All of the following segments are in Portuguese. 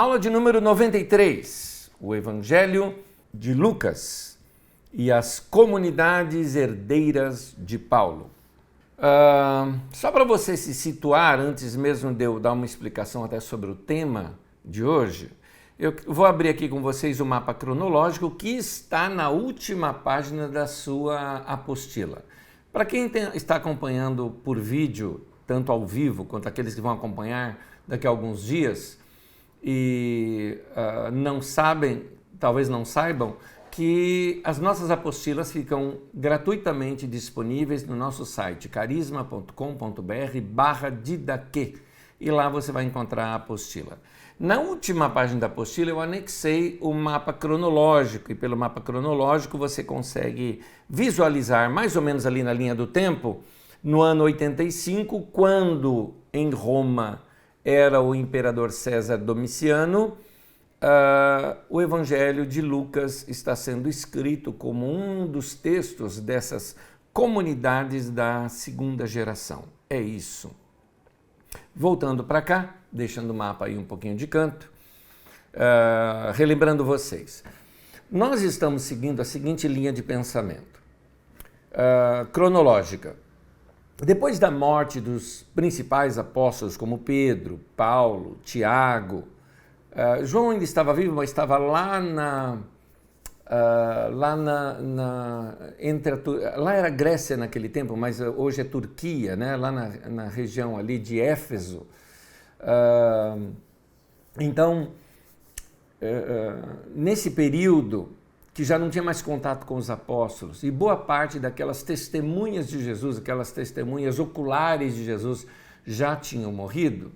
Aula de número 93, o Evangelho de Lucas e as comunidades herdeiras de Paulo. Só para você se situar, antes mesmo de eu dar uma explicação até sobre o tema de hoje, eu vou abrir aqui com vocês o mapa cronológico que está na última página da sua apostila. Para quem está acompanhando por vídeo, tanto ao vivo quanto aqueles que vão acompanhar daqui a alguns dias, e não sabem, talvez não saibam, que as nossas apostilas ficam gratuitamente disponíveis no nosso site carisma.com.br/didaquê, e lá você vai encontrar a apostila. Na última página da apostila eu anexei o mapa cronológico, e pelo mapa cronológico você consegue visualizar mais ou menos ali na linha do tempo, no ano 85, quando em Roma era o imperador César Domiciano, o Evangelho de Lucas está sendo escrito como um dos textos dessas comunidades da segunda geração. É isso. Voltando para cá, deixando o mapa aí um pouquinho de canto, relembrando vocês. Nós estamos seguindo a seguinte linha de pensamento cronológica. Depois da morte dos principais apóstolos como Pedro, Paulo, Tiago, João ainda estava vivo, mas estava lá lá era Grécia naquele tempo, mas hoje é Turquia, né? Lá na região ali de Éfeso. Então, nesse período que já não tinha mais contato com os apóstolos, e boa parte daquelas testemunhas de Jesus, aquelas testemunhas oculares de Jesus, já tinham morrido,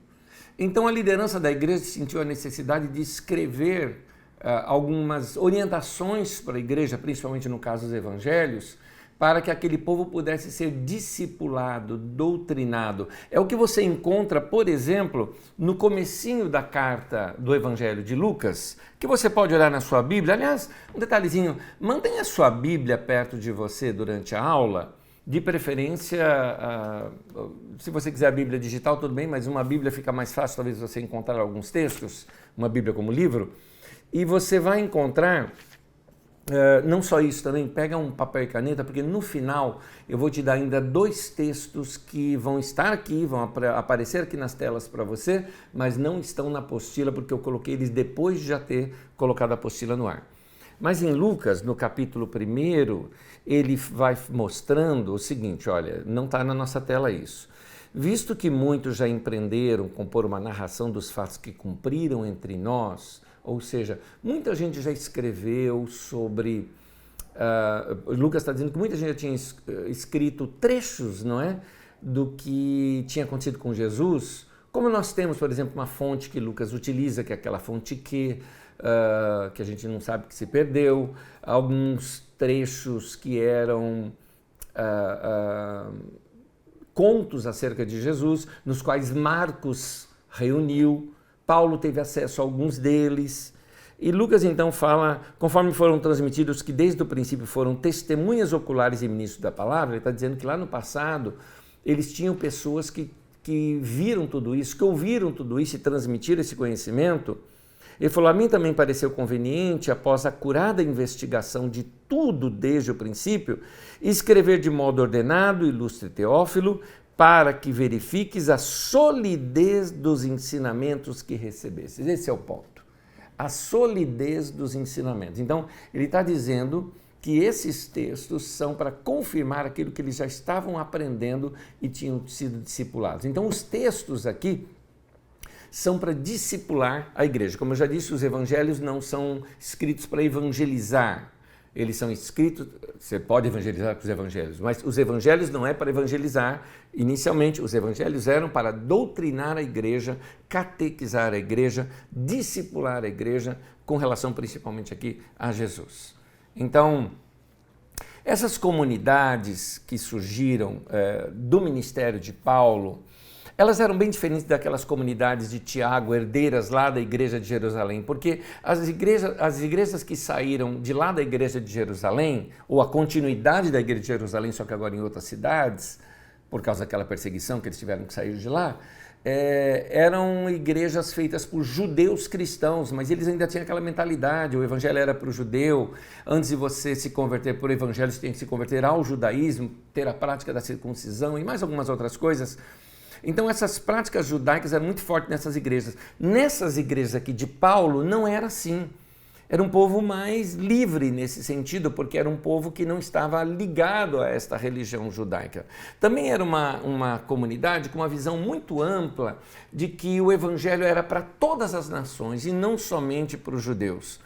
então a liderança da igreja sentiu a necessidade de escrever algumas orientações para a igreja, principalmente no caso dos evangelhos, para que aquele povo pudesse ser discipulado, doutrinado. É o que você encontra, por exemplo, no comecinho da carta do Evangelho de Lucas, que você pode olhar na sua Bíblia. Aliás, um detalhezinho, mantenha a sua Bíblia perto de você durante a aula, de preferência, se você quiser a Bíblia digital, tudo bem, mas uma Bíblia fica mais fácil, talvez você encontrar alguns textos, uma Bíblia como livro, e você vai encontrar... não só isso, também pega um papel e caneta, porque no final eu vou te dar ainda dois textos que vão estar aqui, vão aparecer aqui nas telas para você, mas não estão na apostila, porque eu coloquei eles depois de já ter colocado a apostila no ar. Mas em Lucas, no capítulo 1, ele vai mostrando o seguinte, olha, não está na nossa tela isso. Visto que muitos já empreenderam compor uma narração dos fatos que cumpriram entre nós, ou seja, muita gente já escreveu sobre... Lucas está dizendo que muita gente já tinha escrito trechos, não é? Do que tinha acontecido com Jesus. Como nós temos, por exemplo, uma fonte que Lucas utiliza, que é aquela fonte que a gente não sabe que se perdeu. Alguns trechos que eram contos acerca de Jesus, nos quais Marcos reuniu. Paulo teve acesso a alguns deles, e Lucas então fala, conforme foram transmitidos, que desde o princípio foram testemunhas oculares e ministros da palavra. Ele está dizendo que lá no passado eles tinham pessoas que viram tudo isso, que ouviram tudo isso e transmitiram esse conhecimento. Ele falou, a mim também pareceu conveniente, após a acurada investigação de tudo desde o princípio, escrever de modo ordenado, ilustre Teófilo, para que verifiques a solidez dos ensinamentos que recebesses. Esse é o ponto. A solidez dos ensinamentos. Então, ele está dizendo que esses textos são para confirmar aquilo que eles já estavam aprendendo e tinham sido discipulados. Então, os textos aqui são para discipular a igreja. Como eu já disse, os evangelhos não são escritos para evangelizar. Eles são escritos, você pode evangelizar com os evangelhos, mas os evangelhos não é para evangelizar. Inicialmente, os evangelhos eram para doutrinar a igreja, catequizar a igreja, discipular a igreja, com relação principalmente aqui a Jesus. Então, essas comunidades que surgiram do ministério de Paulo, elas eram bem diferentes daquelas comunidades de Tiago, herdeiras lá da igreja de Jerusalém, porque as igrejas que saíram de lá da igreja de Jerusalém, ou a continuidade da igreja de Jerusalém, só que agora em outras cidades, por causa daquela perseguição que eles tiveram que sair de lá, eram igrejas feitas por judeus cristãos, mas eles ainda tinham aquela mentalidade, o evangelho era para o judeu, antes de você se converter por evangelho, você tem que se converter ao judaísmo, ter a prática da circuncisão e mais algumas outras coisas. Então essas práticas judaicas eram muito fortes nessas igrejas. Nessas igrejas aqui de Paulo não era assim. Era um povo mais livre nesse sentido, porque era um povo que não estava ligado a esta religião judaica. Também era uma comunidade com uma visão muito ampla de que o evangelho era para todas as nações e não somente para os judeus.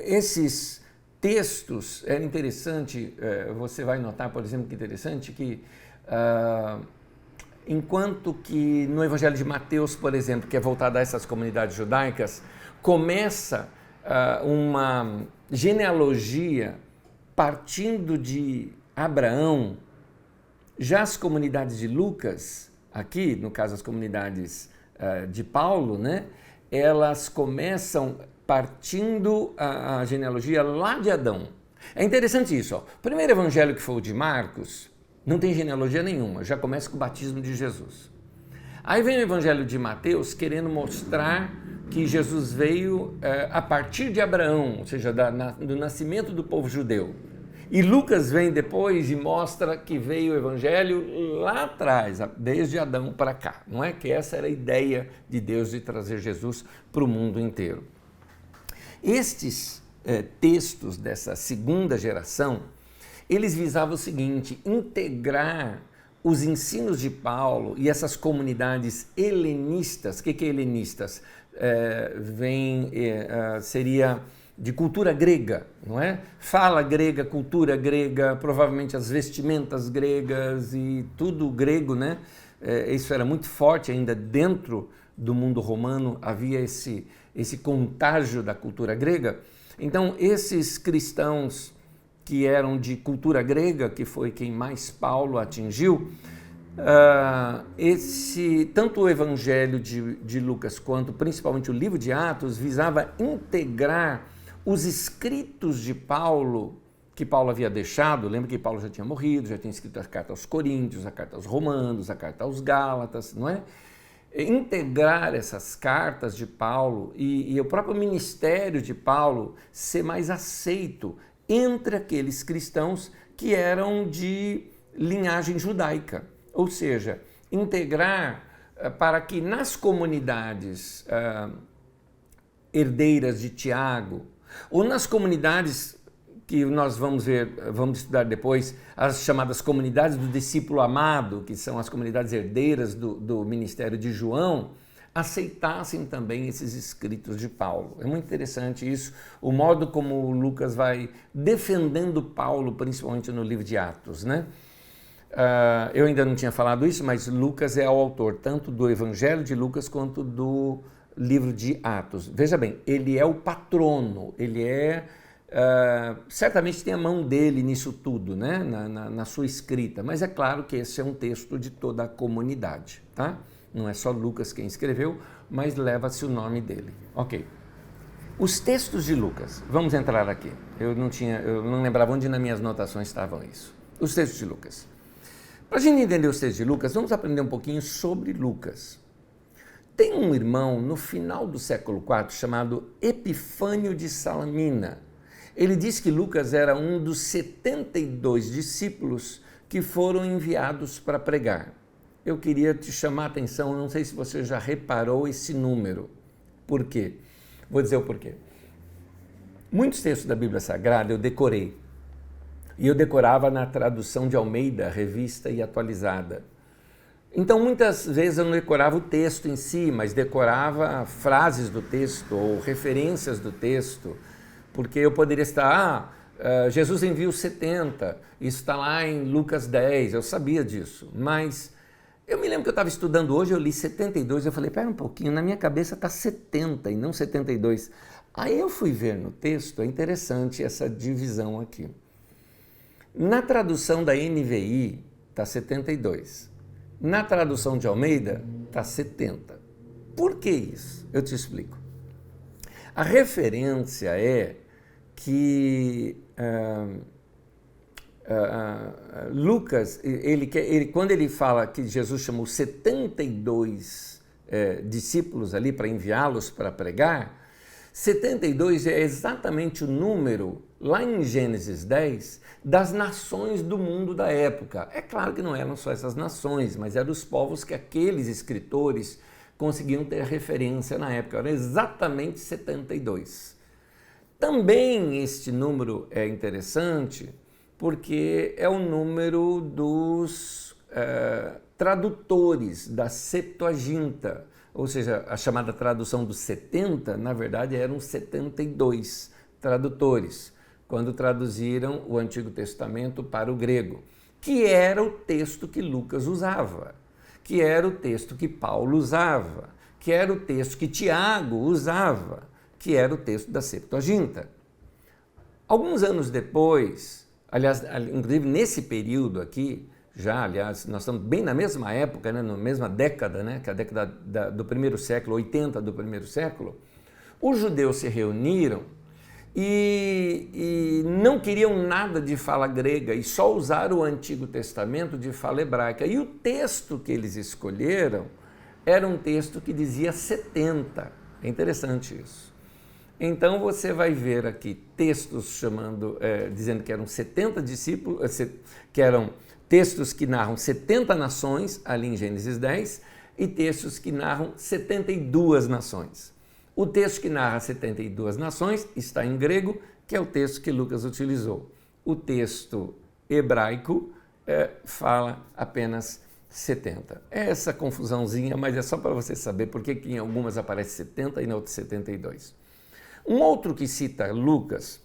Esses textos, era interessante, você vai notar, por exemplo, que interessante que enquanto que no evangelho de Mateus, por exemplo, que é voltado a essas comunidades judaicas, começa uma genealogia partindo de Abraão. Já as comunidades de Lucas, aqui, no caso as comunidades de Paulo, né, elas começam partindo a genealogia lá de Adão. É interessante isso. Ó. O primeiro evangelho, que foi o de Marcos, não tem genealogia nenhuma, já começa com o batismo de Jesus. Aí vem o evangelho de Mateus querendo mostrar que Jesus veio a partir de Abraão, ou seja, do nascimento do povo judeu. E Lucas vem depois e mostra que veio o evangelho lá atrás, desde Adão para cá. Não é que essa era a ideia de Deus de trazer Jesus para o mundo inteiro. Estes textos dessa segunda geração, eles visavam o seguinte: integrar os ensinos de Paulo e essas comunidades helenistas. O que é helenistas? Seria de cultura grega, não é? Fala grega, cultura grega, provavelmente as vestimentas gregas e tudo grego, né? Isso era muito forte ainda dentro do mundo romano, havia esse contágio da cultura grega. Então, esses cristãos que eram de cultura grega, que foi quem mais Paulo atingiu, tanto o Evangelho de Lucas quanto principalmente o livro de Atos visava integrar os escritos de Paulo, que Paulo havia deixado. Lembra que Paulo já tinha morrido, já tinha escrito a carta aos Coríntios, a carta aos Romanos, a carta aos Gálatas, não é? Integrar essas cartas de Paulo e o próprio ministério de Paulo ser mais aceito entre aqueles cristãos que eram de linhagem judaica. Ou seja, integrar para que nas comunidades herdeiras de Tiago, ou nas comunidades que nós vamos estudar depois, as chamadas comunidades do discípulo amado, que são as comunidades herdeiras do ministério de João, aceitassem também esses escritos de Paulo. É muito interessante isso, o modo como Lucas vai defendendo Paulo, principalmente no livro de Atos, né? Eu ainda não tinha falado isso, mas Lucas é o autor tanto do Evangelho de Lucas quanto do livro de Atos. Veja bem, ele é o patrono, ele certamente tem a mão dele nisso tudo, né? na sua escrita, mas é claro que esse é um texto de toda a comunidade, tá? Não é só Lucas quem escreveu, mas leva-se o nome dele. Ok. Os textos de Lucas, vamos entrar aqui. Eu não lembrava onde nas minhas anotações estavam isso. Os textos de Lucas. Para a gente entender os textos de Lucas, vamos aprender um pouquinho sobre Lucas. Tem um irmão no final do século IV chamado Epifânio de Salamina. Ele diz que Lucas era um dos 72 discípulos que foram enviados para pregar. Eu queria te chamar a atenção, não sei se você já reparou esse número. Por quê? Vou dizer o porquê. Muitos textos da Bíblia Sagrada eu decorei. E eu decorava na tradução de Almeida, revista e atualizada. Então, muitas vezes eu não decorava o texto em si, mas decorava frases do texto ou referências do texto, porque eu poderia estar, Jesus envia os 70, isso está lá em Lucas 10, eu sabia disso, mas eu me lembro que eu estava estudando hoje, eu li 72, eu falei, pera um pouquinho, na minha cabeça está 70 e não 72. Aí eu fui ver no texto, é interessante essa divisão aqui. Na tradução da NVI está 72. Na tradução de Almeida está 70. Por que isso? Eu te explico. A referência é que Lucas, quando ele fala que Jesus chamou 72 discípulos ali para enviá-los para pregar, 72 é exatamente o número, lá em Gênesis 10, das nações do mundo da época. É claro que não eram só essas nações, mas eram os povos que aqueles escritores conseguiam ter referência na época. Eram exatamente 72. Também este número é interessante porque é o número dos tradutores da Septuaginta, ou seja, a chamada tradução dos 70, na verdade eram 72 tradutores, quando traduziram o Antigo Testamento para o grego, que era o texto que Lucas usava, que era o texto que Paulo usava, que era o texto que Tiago usava, que era o texto da Septuaginta. Alguns anos depois, aliás, inclusive nesse período aqui, aliás, nós estamos bem na mesma época, né, na mesma década, né, que é a década do primeiro século, 80 do primeiro século, os judeus se reuniram e não queriam nada de fala grega e só usaram o Antigo Testamento de fala hebraica. E o texto que eles escolheram era um texto que dizia 70. É interessante isso. Então você vai ver aqui textos dizendo que eram 70 discípulos, que eram textos que narram 70 nações, ali em Gênesis 10, e textos que narram 72 nações. O texto que narra 72 nações está em grego, que é o texto que Lucas utilizou. O texto hebraico fala apenas 70. É essa confusãozinha, mas é só para você saber por que em algumas aparece 70 e em outras 72. Um outro que cita Lucas,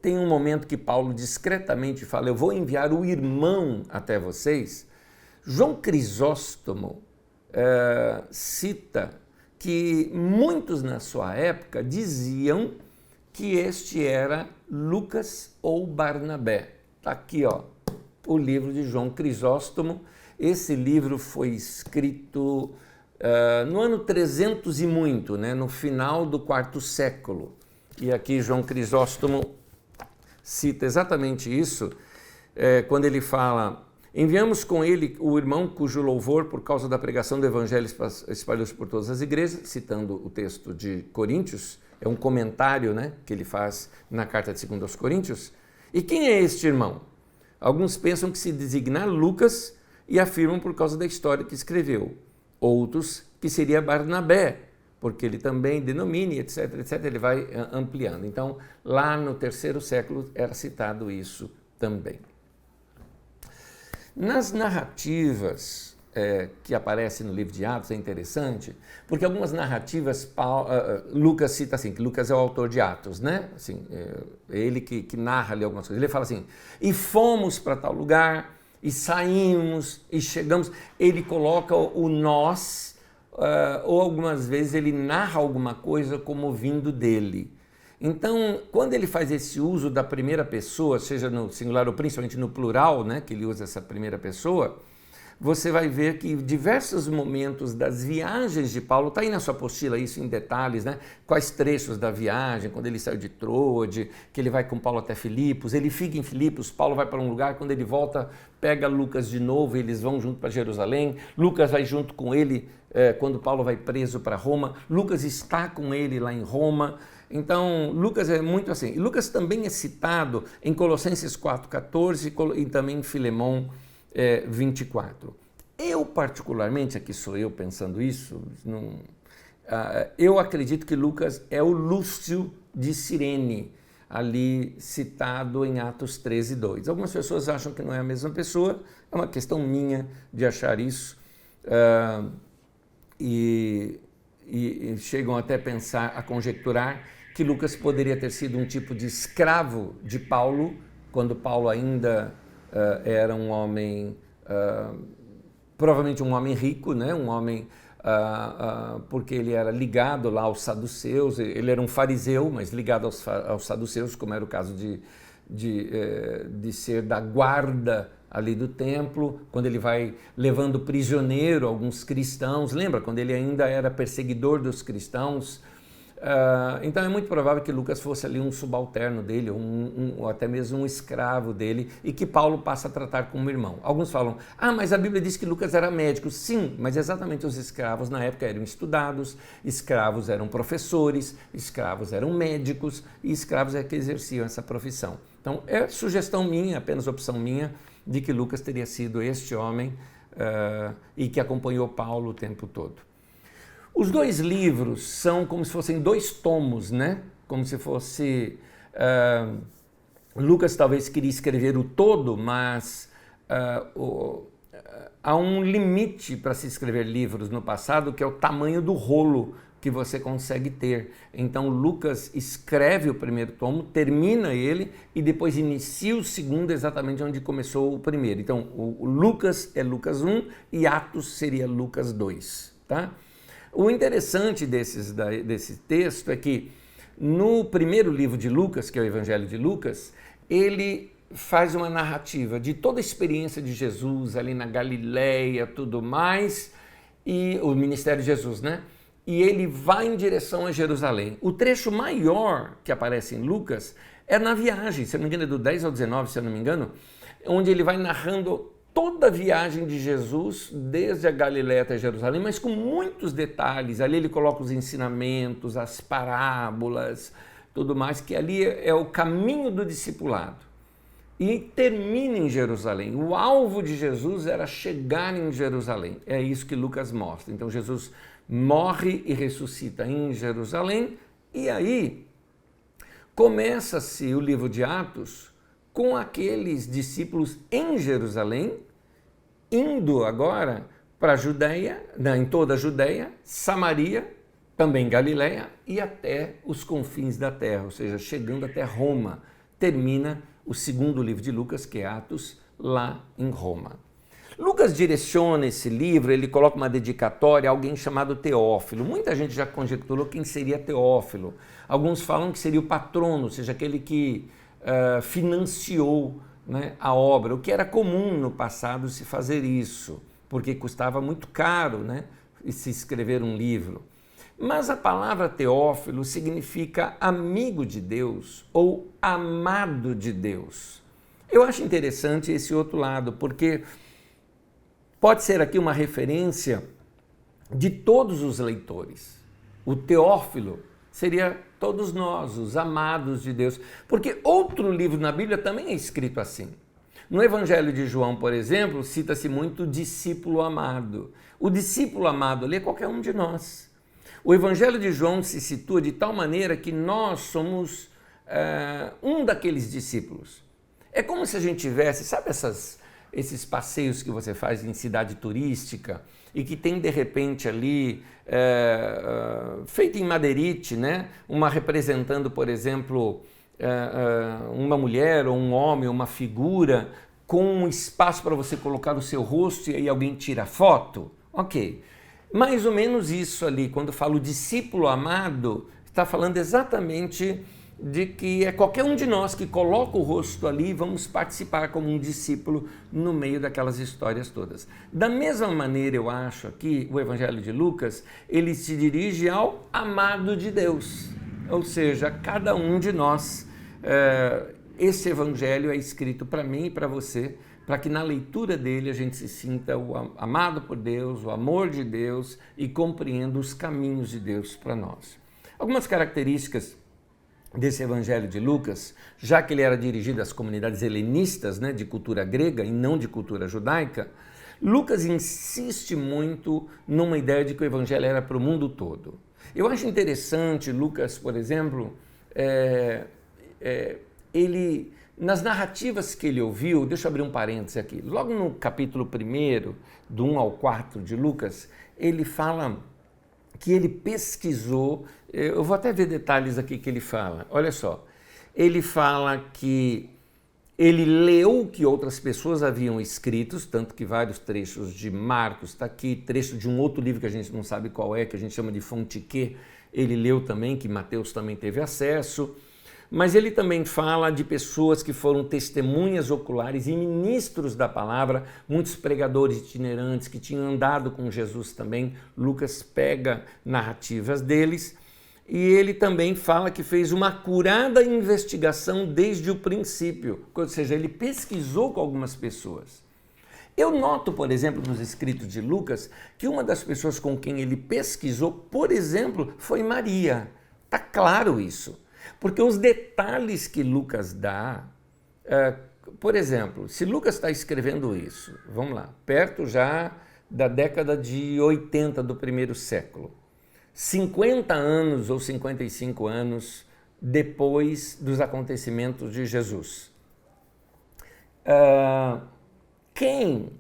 tem um momento que Paulo discretamente fala, eu vou enviar o irmão até vocês. João Crisóstomo cita que muitos na sua época diziam que este era Lucas ou Barnabé. Está aqui, ó, o livro de João Crisóstomo. Esse livro foi escrito no ano 300 e muito, né, no final do quarto século. E aqui João Crisóstomo cita exatamente isso, quando ele fala, enviamos com ele o irmão cujo louvor, por causa da pregação do evangelho, espalhou-se por todas as igrejas, citando o texto de Coríntios, é um comentário, né, que ele faz na carta de 2 aos Coríntios. E quem é este irmão? Alguns pensam que se designa Lucas e afirmam por causa da história que escreveu. Outros que seria Barnabé, porque ele também denomina, etc, etc, ele vai ampliando. Então, lá no terceiro século era citado isso também. Nas narrativas que aparecem no livro de Atos é interessante, porque algumas narrativas, Lucas cita assim, que Lucas é o autor de Atos, né? Assim, ele que narra ali algumas coisas. Ele fala assim, e fomos para tal lugar, e saímos, e chegamos. Ele coloca o nós, ou algumas vezes ele narra alguma coisa como vindo dele. Então, quando ele faz esse uso da primeira pessoa, seja no singular ou principalmente no plural, né, que ele usa essa primeira pessoa, você vai ver que diversos momentos das viagens de Paulo, está aí na sua apostila isso em detalhes, né? Quais trechos da viagem, quando ele saiu de Troade, que ele vai com Paulo até Filipos, ele fica em Filipos, Paulo vai para um lugar, quando ele volta, pega Lucas de novo, eles vão junto para Jerusalém, Lucas vai junto com ele quando Paulo vai preso para Roma, Lucas está com ele lá em Roma. Então, Lucas é muito assim. E Lucas também é citado em Colossenses 4,14 e também em Filemão 24. Eu, particularmente, aqui sou eu pensando isso, eu acredito que Lucas é o Lúcio de Cirene, ali citado em Atos 13:2. Algumas pessoas acham que não é a mesma pessoa, é uma questão minha de achar isso, e chegam até a pensar, a conjecturar que Lucas poderia ter sido um tipo de escravo de Paulo, quando Paulo ainda era um homem, provavelmente um homem rico, né? Um homem, porque ele era ligado lá aos saduceus, ele era um fariseu, mas ligado aos saduceus, como era o caso de ser da guarda ali do templo, quando ele vai levando prisioneiro alguns cristãos, lembra? Quando ele ainda era perseguidor dos cristãos, Então é muito provável que Lucas fosse ali um subalterno dele, ou até mesmo um escravo dele, e que Paulo passa a tratar como irmão. Alguns falam, mas a Bíblia diz que Lucas era médico. Sim, mas exatamente os escravos na época eram estudados, escravos eram professores, escravos eram médicos, e escravos é que exerciam essa profissão. Então é sugestão minha, apenas opção minha, de que Lucas teria sido este homem e que acompanhou Paulo o tempo todo. Os dois livros são como se fossem dois tomos, né? Como se fosse... Lucas talvez queria escrever o todo, mas há um limite para se escrever livros no passado, que é o tamanho do rolo que você consegue ter. Então Lucas escreve o primeiro tomo, termina ele e depois inicia o segundo exatamente onde começou o primeiro. Então o Lucas é Lucas 1 e Atos seria Lucas 2, tá? O interessante desse texto é que no primeiro livro de Lucas, que é o Evangelho de Lucas, ele faz uma narrativa de toda a experiência de Jesus ali na Galileia, tudo mais, e o ministério de Jesus, né? E ele vai em direção a Jerusalém. O trecho maior que aparece em Lucas é na viagem, se eu não me engano é do 10 ao 19, se eu não me engano, onde ele vai narrando toda a viagem de Jesus, desde a Galileia até Jerusalém, mas com muitos detalhes. Ali ele coloca os ensinamentos, as parábolas, tudo mais, que ali é o caminho do discipulado. E termina em Jerusalém. O alvo de Jesus era chegar em Jerusalém. É isso que Lucas mostra. Então Jesus morre e ressuscita em Jerusalém, e aí começa-se o livro de Atos com aqueles discípulos em Jerusalém, indo agora para a Judéia, em toda a Judéia, Samaria, também Galileia e até os confins da terra, ou seja, chegando até Roma. Termina o segundo livro de Lucas, que é Atos, lá em Roma. Lucas direciona esse livro, ele coloca uma dedicatória a alguém chamado Teófilo. Muita gente já conjecturou quem seria Teófilo. Alguns falam que seria o patrono, ou seja, aquele que financiou, né, a obra, o que era comum no passado se fazer isso, porque custava muito caro, né, se escrever um livro. Mas a palavra Teófilo significa amigo de Deus ou amado de Deus. Eu acho interessante esse outro lado, porque pode ser aqui uma referência de todos os leitores. O Teófilo seria todos nós, os amados de Deus. Porque outro livro na Bíblia também é escrito assim. No Evangelho de João, por exemplo, cita-se muito o discípulo amado. O discípulo amado ali é qualquer um de nós. O Evangelho de João se situa de tal maneira que nós somos um daqueles discípulos. É como se a gente tivesse, sabe esses passeios que você faz em cidade turística e que tem de repente ali, feito em madeirite, né? Uma representando, por exemplo, uma mulher ou um homem, uma figura com um espaço para você colocar o seu rosto e aí alguém tira foto? Ok. Mais ou menos isso ali, quando falo discípulo amado, está falando exatamente de que é qualquer um de nós que coloca o rosto ali e vamos participar como um discípulo no meio daquelas histórias todas. Da mesma maneira, eu acho aqui, o Evangelho de Lucas, ele se dirige ao amado de Deus, ou seja, cada um de nós. Esse Evangelho é escrito para mim e para você, para que na leitura dele a gente se sinta o amado por Deus, o amor de Deus e compreenda os caminhos de Deus para nós. Algumas características desse Evangelho de Lucas, já que ele era dirigido às comunidades helenistas, né, de cultura grega e não de cultura judaica, Lucas insiste muito numa ideia de que o Evangelho era para o mundo todo. Eu acho interessante, Lucas, por exemplo, ele, nas narrativas que ele ouviu, deixa eu abrir um parêntese aqui, logo no capítulo 1, do 1 ao 4 de Lucas, ele fala que ele pesquisou, eu vou até ver detalhes aqui que ele fala, olha só, ele fala que ele leu o que outras pessoas haviam escrito, tanto que vários trechos de Marcos, está aqui, trecho de um outro livro que a gente não sabe qual é, que a gente chama de Fonte Q, ele leu também, que Mateus também teve acesso, mas ele também fala de pessoas que foram testemunhas oculares e ministros da palavra, muitos pregadores itinerantes que tinham andado com Jesus também. Lucas pega narrativas deles e ele também fala que fez uma acurada investigação desde o princípio, ou seja, ele pesquisou com algumas pessoas. Eu noto, por exemplo, nos escritos de Lucas, que uma das pessoas com quem ele pesquisou, por exemplo, foi Maria. Está claro isso, porque os detalhes que Lucas dá, por exemplo, se Lucas está escrevendo isso, vamos lá, perto já da década de 80 do primeiro século, 50 anos ou 55 anos depois dos acontecimentos de Jesus. Quem,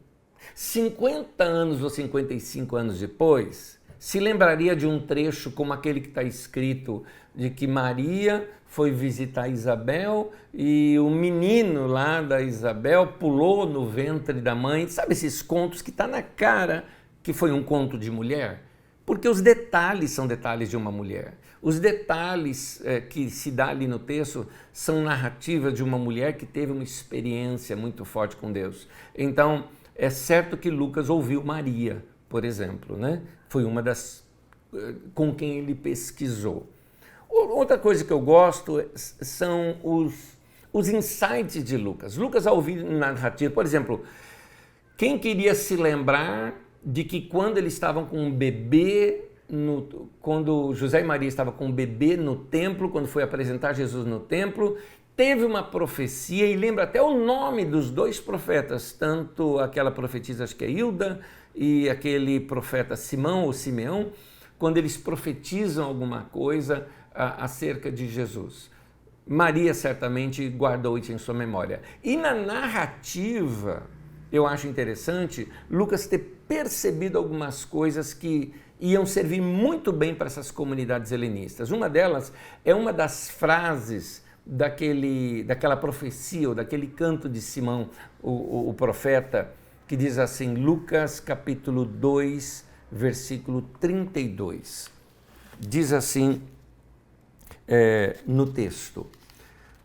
50 anos ou 55 anos depois, se lembraria de um trecho como aquele que está escrito de que Maria foi visitar Isabel e o menino lá da Isabel pulou no ventre da mãe? Sabe esses contos que está na cara que foi um conto de mulher? Porque os detalhes são detalhes de uma mulher. Os detalhes que se dá ali no texto são narrativas de uma mulher que teve uma experiência muito forte com Deus. Então, é certo que Lucas ouviu Maria, por exemplo, né? Foi uma das com quem ele pesquisou. Outra coisa que eu gosto são os insights de Lucas. Lucas, ao ouvir narrativa, por exemplo, quem queria se lembrar de que quando eles estavam com um bebê, quando José e Maria estavam com um bebê no templo, quando foi apresentar Jesus no templo, teve uma profecia, e lembra até o nome dos dois profetas, tanto aquela profetisa, acho que é Hilda, e aquele profeta Simão ou Simeão, quando eles profetizam alguma coisa acerca de Jesus. Maria certamente guardou isso em sua memória. E na narrativa, eu acho interessante Lucas ter percebido algumas coisas que iam servir muito bem para essas comunidades helenistas. Uma delas é uma das frases daquela profecia, ou daquele canto de Simão, o profeta, que diz assim, Lucas capítulo 2, versículo 32. Diz assim no texto: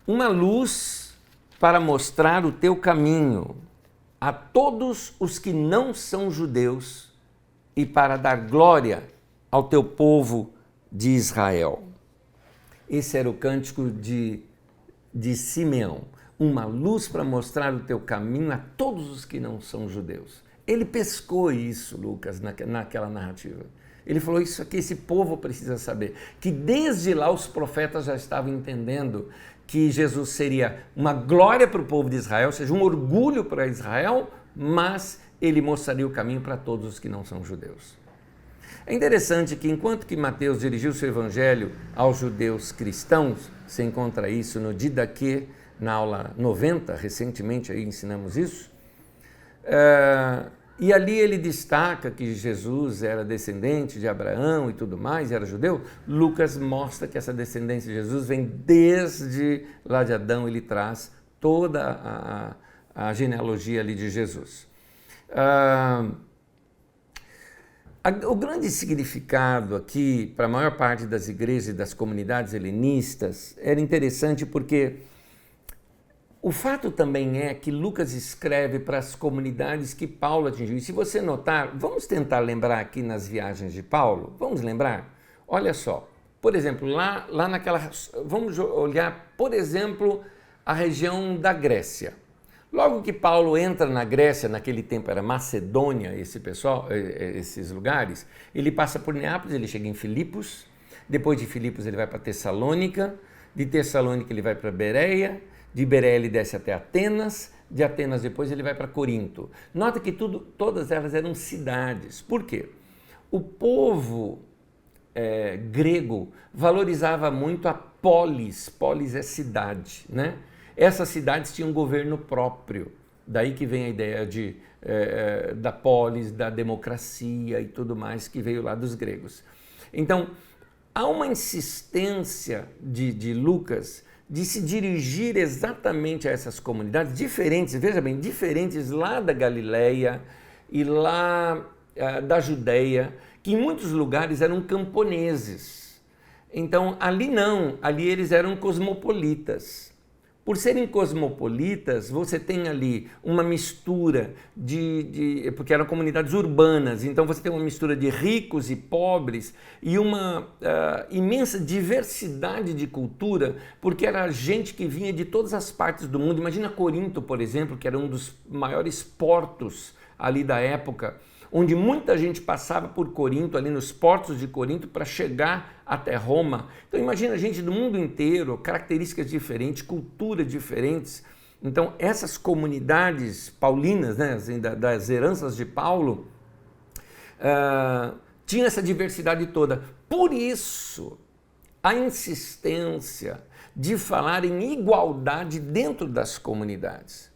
uma luz para mostrar o teu caminho a todos os que não são judeus e para dar glória ao teu povo de Israel. Esse era o cântico de Simeão. Uma luz para mostrar o teu caminho a todos os que não são judeus. Ele pescou isso, Lucas, naquela narrativa. Ele falou, isso aqui esse povo precisa saber. Que desde lá os profetas já estavam entendendo que Jesus seria uma glória para o povo de Israel, ou seja, um orgulho para Israel, mas ele mostraria o caminho para todos os que não são judeus. É interessante que enquanto que Mateus dirigiu seu evangelho aos judeus cristãos, você encontra isso no Didaquê, na aula 90, recentemente aí ensinamos isso, e ali ele destaca que Jesus era descendente de Abraão e tudo mais, era judeu. Lucas mostra que essa descendência de Jesus vem desde lá de Adão, ele traz toda a genealogia ali de Jesus. O grande significado aqui, para a maior parte das igrejas e das comunidades helenistas, era interessante porque o fato também é que Lucas escreve para as comunidades que Paulo atingiu. E se você notar, vamos tentar lembrar aqui nas viagens de Paulo, vamos lembrar? Olha só, por exemplo, lá naquela, vamos olhar, por exemplo, a região da Grécia. Logo que Paulo entra na Grécia, naquele tempo era Macedônia, esses lugares, ele passa por Neápolis, ele chega em Filipos, depois de Filipos ele vai para Tessalônica, de Tessalônica ele vai para Bereia, de Bereia ele desce até Atenas, de Atenas depois ele vai para Corinto. Nota que todas elas eram cidades. Por quê? O povo grego valorizava muito a polis é cidade, né? Essas cidades tinham um governo próprio, daí que vem a ideia da polis, da democracia e tudo mais que veio lá dos gregos. Então, há uma insistência de Lucas de se dirigir exatamente a essas comunidades diferentes, veja bem, diferentes lá da Galileia e lá da Judeia, que em muitos lugares eram camponeses. Então, ali não, ali eles eram cosmopolitas. por serem cosmopolitas, você tem ali uma mistura porque eram comunidades urbanas, então você tem uma mistura de ricos e pobres e uma imensa diversidade de cultura, porque era gente que vinha de todas as partes do mundo. Imagina Corinto, por exemplo, que era um dos maiores portos ali da época, onde muita gente passava por Corinto, ali nos portos de Corinto, para chegar até Roma. Então imagina gente do mundo inteiro, características diferentes, culturas diferentes. Então essas comunidades paulinas, né, assim, das heranças de Paulo, tinham essa diversidade toda. Por isso, a insistência de falar em igualdade dentro das comunidades.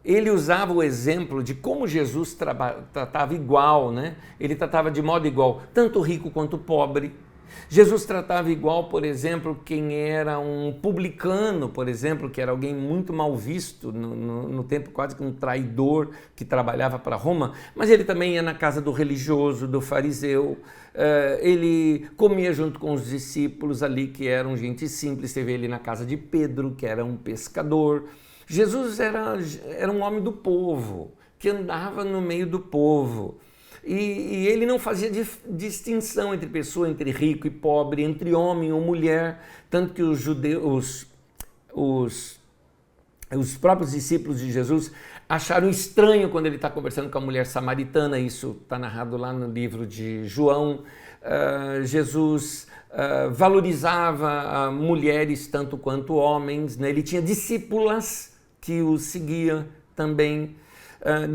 Ele usava o exemplo de como Jesus tratava igual, né? Ele tratava de modo igual, tanto rico quanto pobre. Jesus tratava igual, por exemplo, quem era um publicano, por exemplo, que era alguém muito mal visto no tempo, quase que um traidor que trabalhava para Roma, mas ele também ia na casa do religioso, do fariseu, ele comia junto com os discípulos ali, que eram gente simples. Teve ele na casa de Pedro, que era um pescador. Jesus era um homem do povo, que andava no meio do povo. E ele não fazia distinção entre pessoa, entre rico e pobre, entre homem ou mulher, tanto que os judeus, os próprios discípulos de Jesus acharam estranho quando ele está conversando com a mulher samaritana. Isso está narrado lá no livro de João. Jesus valorizava mulheres tanto quanto homens, né? Ele tinha discípulas que o seguia também.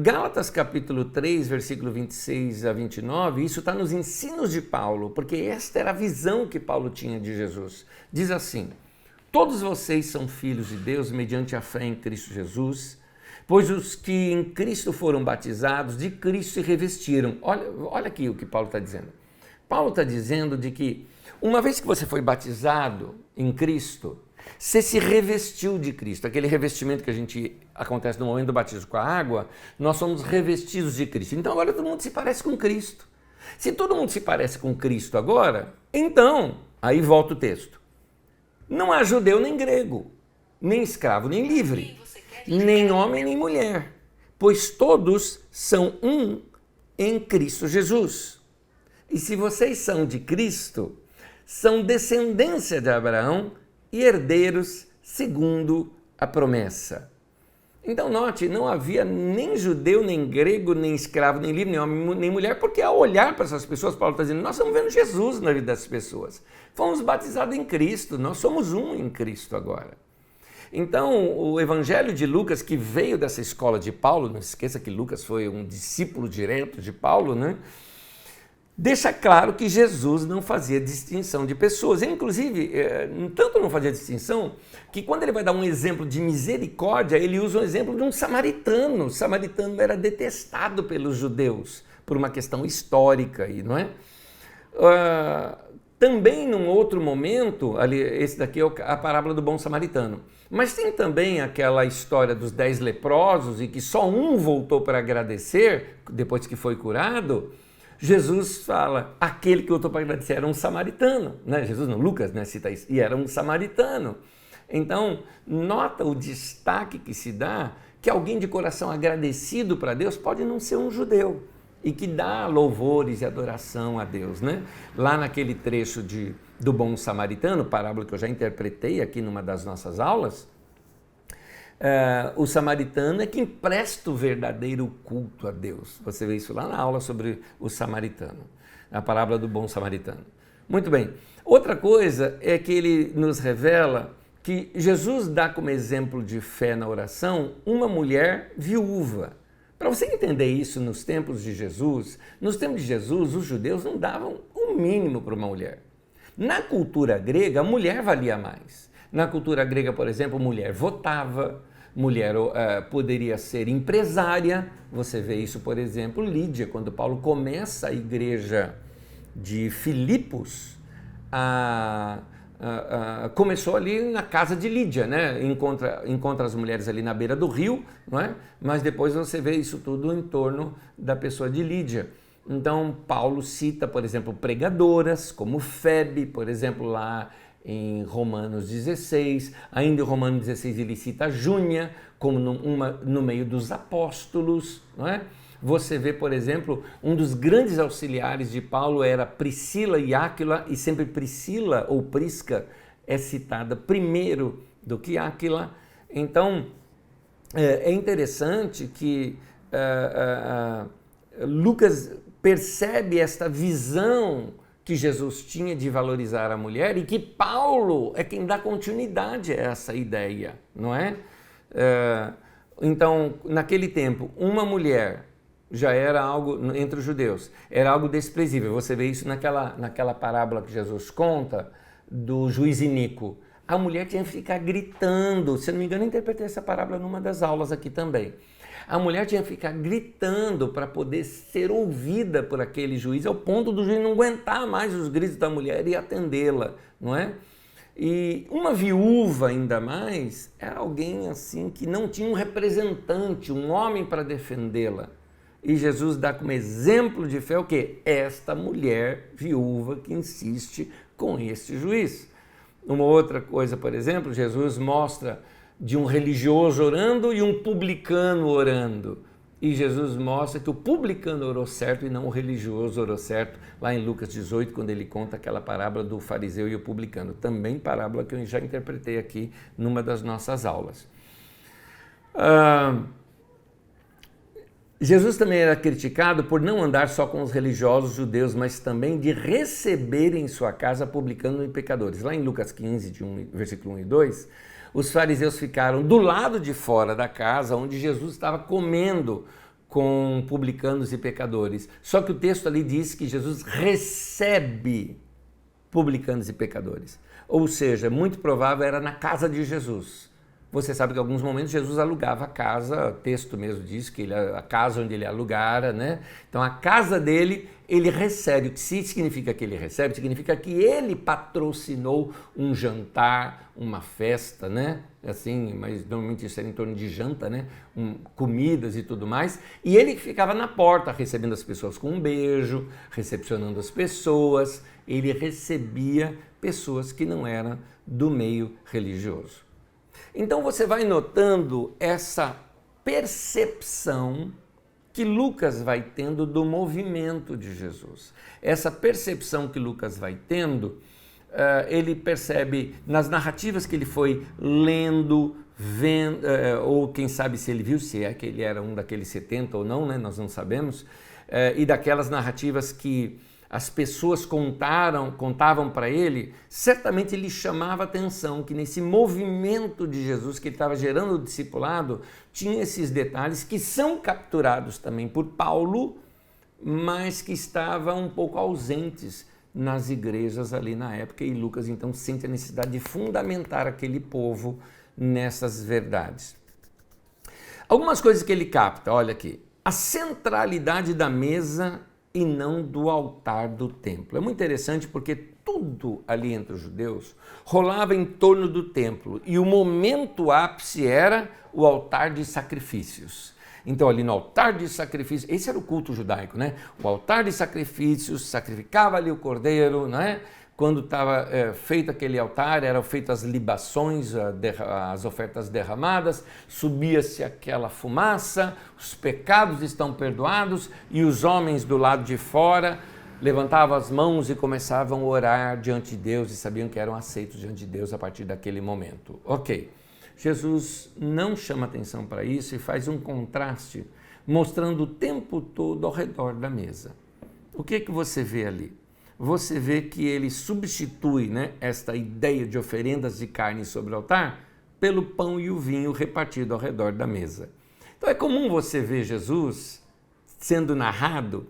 Gálatas capítulo 3, versículo 26 a 29, isso está nos ensinos de Paulo, porque esta era a visão que Paulo tinha de Jesus. Diz assim: todos vocês são filhos de Deus mediante a fé em Cristo Jesus, pois os que em Cristo foram batizados, de Cristo se revestiram. Olha aqui o que Paulo está dizendo. Paulo está dizendo de que uma vez que você foi batizado em Cristo, você se revestiu de Cristo. Aquele revestimento que acontece no momento do batismo com a água, nós somos revestidos de Cristo. Então agora todo mundo se parece com Cristo. Se todo mundo se parece com Cristo agora, então, aí volta o texto. Não há judeu nem grego, nem escravo nem livre, nem homem nem mulher, pois todos são um em Cristo Jesus. E se vocês são de Cristo, são descendência de Abraão e herdeiros segundo a promessa. Então note, não havia nem judeu, nem grego, nem escravo, nem livre, nem homem, nem mulher, porque ao olhar para essas pessoas, Paulo está dizendo, nós estamos vendo Jesus na vida das pessoas. Fomos batizados em Cristo, nós somos um em Cristo agora. Então o Evangelho de Lucas, que veio dessa escola de Paulo, não se esqueça que Lucas foi um discípulo direto de Paulo, né? Deixa claro que Jesus não fazia distinção de pessoas. Ele, inclusive, tanto não fazia distinção, que quando ele vai dar um exemplo de misericórdia, ele usa um exemplo de um samaritano. O samaritano era detestado pelos judeus, por uma questão histórica, não é? Também, num outro momento, ali, esse daqui é a parábola do bom samaritano. Mas tem também aquela história dos 10 leprosos e que só um voltou para agradecer, depois que foi curado. Jesus fala, aquele que voltou para agradecer era um samaritano, né? Jesus não, Lucas, né, cita isso, e era um samaritano. Então, nota o destaque que se dá, que alguém de coração agradecido para Deus pode não ser um judeu, e que dá louvores e adoração a Deus, né? Lá naquele trecho do bom samaritano, parábola que eu já interpretei aqui numa das nossas aulas, o samaritano é quem presta o verdadeiro culto a Deus. Você vê isso lá na aula sobre o samaritano, a parábola do bom samaritano. Muito bem. Outra coisa é que ele nos revela que Jesus dá como exemplo de fé na oração uma mulher viúva. Para você entender isso nos tempos de Jesus, os judeus não davam o mínimo para uma mulher. Na cultura grega, a mulher valia mais. Na cultura grega, por exemplo, mulher votava, mulher poderia ser empresária. Você vê isso, por exemplo, Lídia, quando Paulo começa a igreja de Filipos, começou ali na casa de Lídia, né? Encontra as mulheres ali na beira do rio, não é? Mas depois você vê isso tudo em torno da pessoa de Lídia. Então Paulo cita, por exemplo, pregadoras como Febe, por exemplo, lá em Romanos 16, ainda em Romanos 16 ele cita Júnia como no meio dos apóstolos, não é? Você vê, por exemplo, um dos grandes auxiliares de Paulo era Priscila e Áquila, e sempre Priscila ou Prisca é citada primeiro do que Áquila. Então, é interessante que Lucas percebe esta visão que Jesus tinha de valorizar a mulher e que Paulo é quem dá continuidade a essa ideia, não é? Então, naquele tempo, uma mulher já era algo, entre os judeus, era algo desprezível. Você vê isso naquela parábola que Jesus conta do juiz iníquo. A mulher tinha que ficar gritando. Se eu não me engano, eu interpretei essa parábola numa das aulas aqui também. A mulher tinha que ficar gritando para poder ser ouvida por aquele juiz, ao ponto do juiz não aguentar mais os gritos da mulher e atendê-la, não é? E uma viúva, ainda mais, era alguém assim que não tinha um representante, um homem para defendê-la. E Jesus dá como exemplo de fé o quê? Esta mulher viúva que insiste com este juiz. Uma outra coisa, por exemplo, Jesus mostra de um religioso orando e um publicano orando. E Jesus mostra que o publicano orou certo e não o religioso orou certo, lá em Lucas 18, quando ele conta aquela parábola do fariseu e o publicano. Também parábola que eu já interpretei aqui numa das nossas aulas. Jesus também era criticado por não andar só com os religiosos judeus, mas também de receber em sua casa publicanos e pecadores. Lá em Lucas 15, versículo 1 e 2, os fariseus ficaram do lado de fora da casa, onde Jesus estava comendo com publicanos e pecadores. Só que o texto ali diz que Jesus recebe publicanos e pecadores. Ou seja, muito provável era na casa de Jesus. Você sabe que em alguns momentos Jesus alugava a casa, o texto mesmo diz que a casa onde ele alugara, né? Então a casa dele, ele recebe. O que significa que ele recebe? Significa que ele patrocinou um jantar, uma festa, né? Assim, mas normalmente isso era em torno de janta, né? Comidas e tudo mais. E ele ficava na porta recebendo as pessoas com um beijo, recepcionando as pessoas. Ele recebia pessoas que não eram do meio religioso. Então você vai notando essa percepção que Lucas vai tendo do movimento de Jesus. Essa percepção que Lucas vai tendo, ele percebe nas narrativas que ele foi lendo, vendo, ou quem sabe se ele viu, se é que ele era um daqueles 70 ou não, né? Nós não sabemos, e daquelas narrativas que as pessoas contavam para ele, certamente ele chamava atenção que nesse movimento de Jesus que ele estava gerando o discipulado, tinha esses detalhes que são capturados também por Paulo, mas que estavam um pouco ausentes nas igrejas ali na época, e Lucas então sente a necessidade de fundamentar aquele povo nessas verdades. Algumas coisas que ele capta, olha aqui, a centralidade da mesa e não do altar do templo. É muito interessante porque tudo ali entre os judeus rolava em torno do templo e o momento ápice era o altar de sacrifícios. Então ali no altar de sacrifícios, esse era o culto judaico, né? O altar de sacrifícios, sacrificava ali o cordeiro, né? Quando estava feito aquele altar, eram feitas as libações, as ofertas derramadas, subia-se aquela fumaça, os pecados estão perdoados e os homens do lado de fora levantavam as mãos e começavam a orar diante de Deus e sabiam que eram aceitos diante de Deus a partir daquele momento. Ok, Jesus não chama atenção para isso e faz um contraste, mostrando o tempo todo ao redor da mesa. O que você vê ali? Você vê que ele substitui, né, esta ideia de oferendas de carne sobre o altar pelo pão e o vinho repartido ao redor da mesa. Então é comum você ver Jesus sendo narrado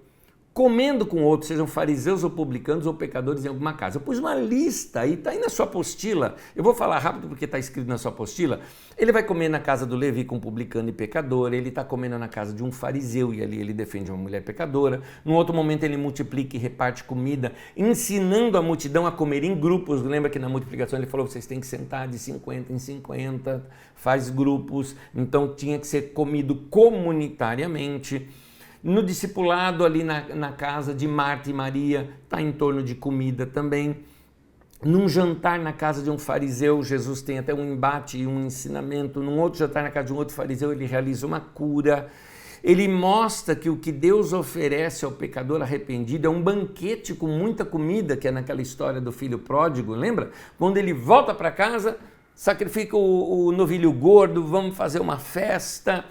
comendo com outros, sejam fariseus ou publicanos ou pecadores em alguma casa. Eu pus uma lista e está aí na sua apostila. Eu vou falar rápido porque está escrito na sua apostila. Ele vai comer na casa do Levi com publicano e pecador, ele está comendo na casa de um fariseu e ali ele defende uma mulher pecadora. Num outro momento ele multiplica e reparte comida, ensinando a multidão a comer em grupos. Lembra que na multiplicação ele falou, vocês têm que sentar de 50 em 50, faz grupos, então tinha que ser comido comunitariamente. No discipulado ali na casa de Marta e Maria, está em torno de comida também. Num jantar na casa de um fariseu, Jesus tem até um embate e um ensinamento. Num outro jantar na casa de um outro fariseu, ele realiza uma cura. Ele mostra que o que Deus oferece ao pecador arrependido é um banquete com muita comida, que é naquela história do filho pródigo, lembra? Quando ele volta para casa, sacrifica o novilho gordo, vamos fazer uma festa.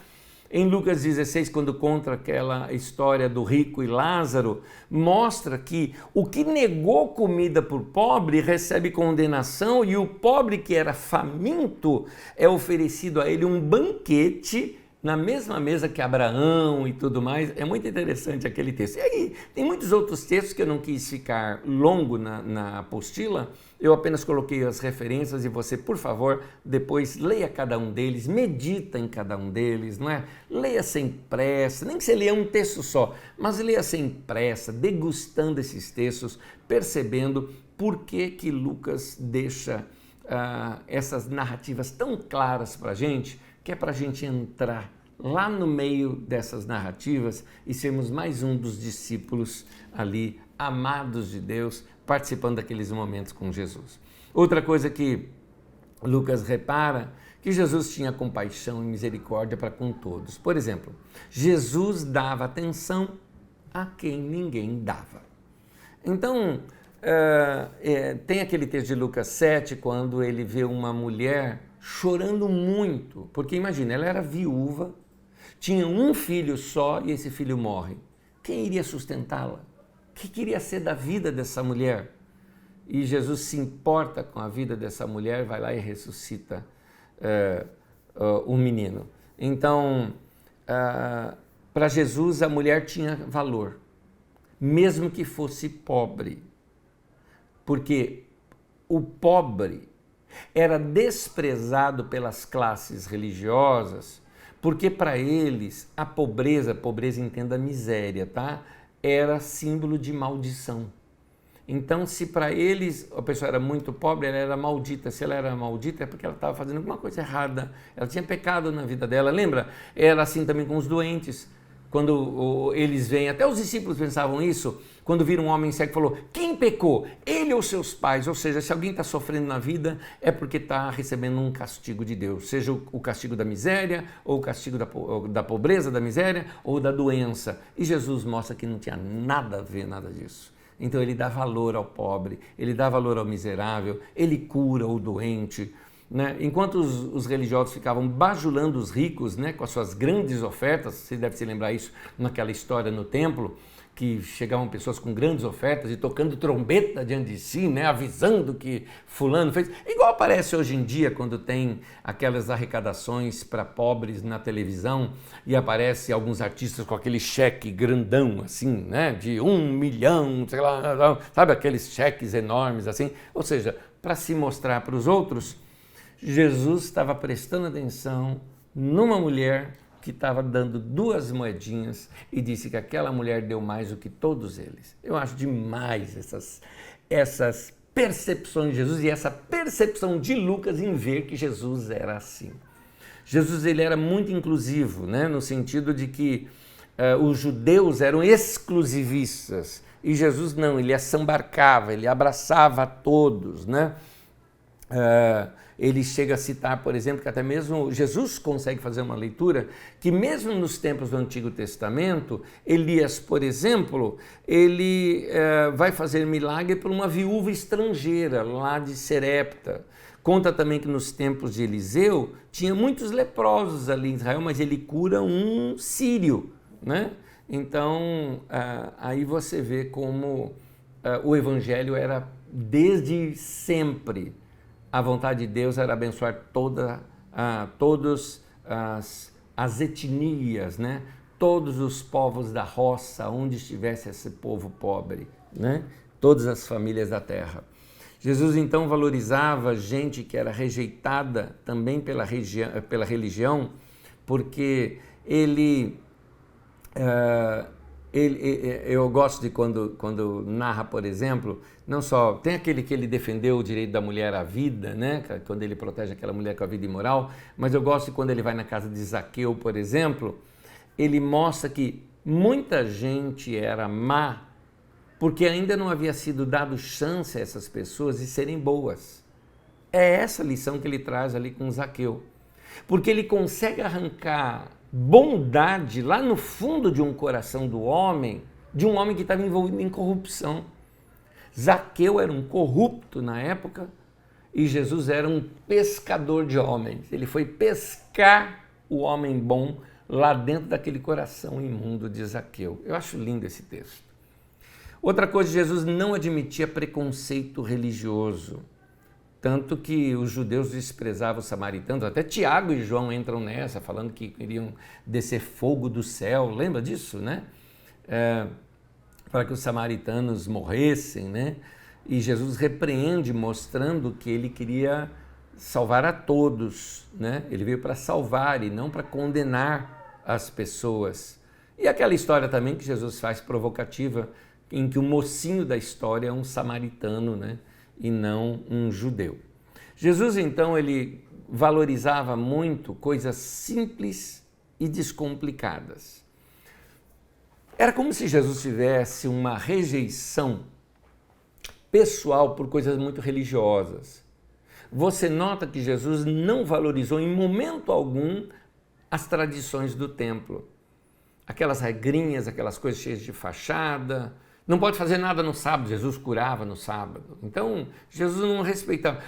Em Lucas 16, quando conta aquela história do rico e Lázaro, mostra que o que negou comida por pobre recebe condenação e o pobre que era faminto é oferecido a ele um banquete na mesma mesa que Abraão e tudo mais. É muito interessante aquele texto. E aí, tem muitos outros textos que eu não quis ficar longo na apostila, eu apenas coloquei as referências e você, por favor, depois leia cada um deles, medita em cada um deles, não é? Leia sem pressa, nem que você leia um texto só, mas leia sem pressa, degustando esses textos, percebendo por que Lucas deixa essas narrativas tão claras para a gente, que é para a gente entrar lá no meio dessas narrativas e sermos mais um dos discípulos ali, amados de Deus, participando daqueles momentos com Jesus. Outra coisa que Lucas repara, que Jesus tinha compaixão e misericórdia para com todos. Por exemplo, Jesus dava atenção a quem ninguém dava. Então, tem aquele texto de Lucas 7, quando ele vê uma mulher chorando muito, porque imagina, ela era viúva, tinha um filho só e esse filho morre. Quem iria sustentá-la? O que queria ser da vida dessa mulher? E Jesus se importa com a vida dessa mulher, vai lá e ressuscita o menino. Então, para Jesus, a mulher tinha valor, mesmo que fosse pobre, porque o pobre era desprezado pelas classes religiosas, porque para eles a pobreza entenda miséria, tá? Era símbolo de maldição. Então, se para eles a pessoa era muito pobre, ela era maldita. Se ela era maldita, é porque ela estava fazendo alguma coisa errada. Ela tinha pecado na vida dela. Lembra? Era assim também com os doentes. Quando eles vêm, até os discípulos pensavam isso, quando viram um homem cego, falou, quem pecou? Ele ou seus pais? Ou seja, se alguém está sofrendo na vida, é porque está recebendo um castigo de Deus, seja o castigo da miséria, ou o castigo da pobreza, da miséria, ou da doença. E Jesus mostra que não tinha nada a ver, nada disso. Então ele dá valor ao pobre, ele dá valor ao miserável, ele cura o doente, né? Enquanto os religiosos ficavam bajulando os ricos, né, com as suas grandes ofertas, você deve se lembrar isso naquela história no templo, que chegavam pessoas com grandes ofertas e tocando trombeta diante de si, né, avisando que fulano fez. Igual aparece hoje em dia quando tem aquelas arrecadações para pobres na televisão e aparece alguns artistas com aquele cheque grandão, assim, né, de 1 milhão, sei lá, sabe, aqueles cheques enormes assim. Ou seja, para se mostrar para os outros, Jesus estava prestando atenção numa mulher que estava dando 2 moedinhas e disse que aquela mulher deu mais do que todos eles. Eu acho demais essas percepções de Jesus e essa percepção de Lucas em ver que Jesus era assim. Jesus ele era muito inclusivo, né? No sentido de que os judeus eram exclusivistas e Jesus não, ele assambarcava, ele abraçava a todos, né? Ele chega a citar, por exemplo, que até mesmo Jesus consegue fazer uma leitura que mesmo nos tempos do Antigo Testamento, Elias, por exemplo, ele vai fazer milagre por uma viúva estrangeira lá de Serepta. Conta também que nos tempos de Eliseu tinha muitos leprosos ali em Israel, mas ele cura um sírio, né? Então, aí você vê como o evangelho era desde sempre. A vontade de Deus era abençoar todas as etnias, né? Todos os povos da roça, onde estivesse esse povo pobre, né? Todas as famílias da terra. Jesus então valorizava gente que era rejeitada também pela religião, porque eu gosto de quando narra, por exemplo, não só tem aquele que ele defendeu o direito da mulher à vida, né? Quando ele protege aquela mulher com a vida imoral, mas eu gosto de quando ele vai na casa de Zaqueu, por exemplo, ele mostra que muita gente era má porque ainda não havia sido dado chance a essas pessoas de serem boas. É essa lição que ele traz ali com Zaqueu, porque ele consegue arrancar bondade lá no fundo de um coração do homem, de um homem que estava envolvido em corrupção. Zaqueu era um corrupto na época e Jesus era um pescador de homens. Ele foi pescar o homem bom lá dentro daquele coração imundo de Zaqueu. Eu acho lindo esse texto. Outra coisa, Jesus não admitia preconceito religioso, tanto que os judeus desprezavam os samaritanos, até Tiago e João entram nessa, falando que queriam descer fogo do céu, lembra disso, né? Para que os samaritanos morressem, né? E Jesus repreende, mostrando que ele queria salvar a todos, né? Ele veio para salvar e não para condenar as pessoas. E aquela história também que Jesus faz provocativa, em que o mocinho da história é um samaritano, né? E não um judeu. Jesus, então, ele valorizava muito coisas simples e descomplicadas. Era como se Jesus tivesse uma rejeição pessoal por coisas muito religiosas. Você nota que Jesus não valorizou em momento algum as tradições do templo. Aquelas regrinhas, aquelas coisas cheias de fachada. Não pode fazer nada no sábado, Jesus curava no sábado. Então, Jesus não respeitava.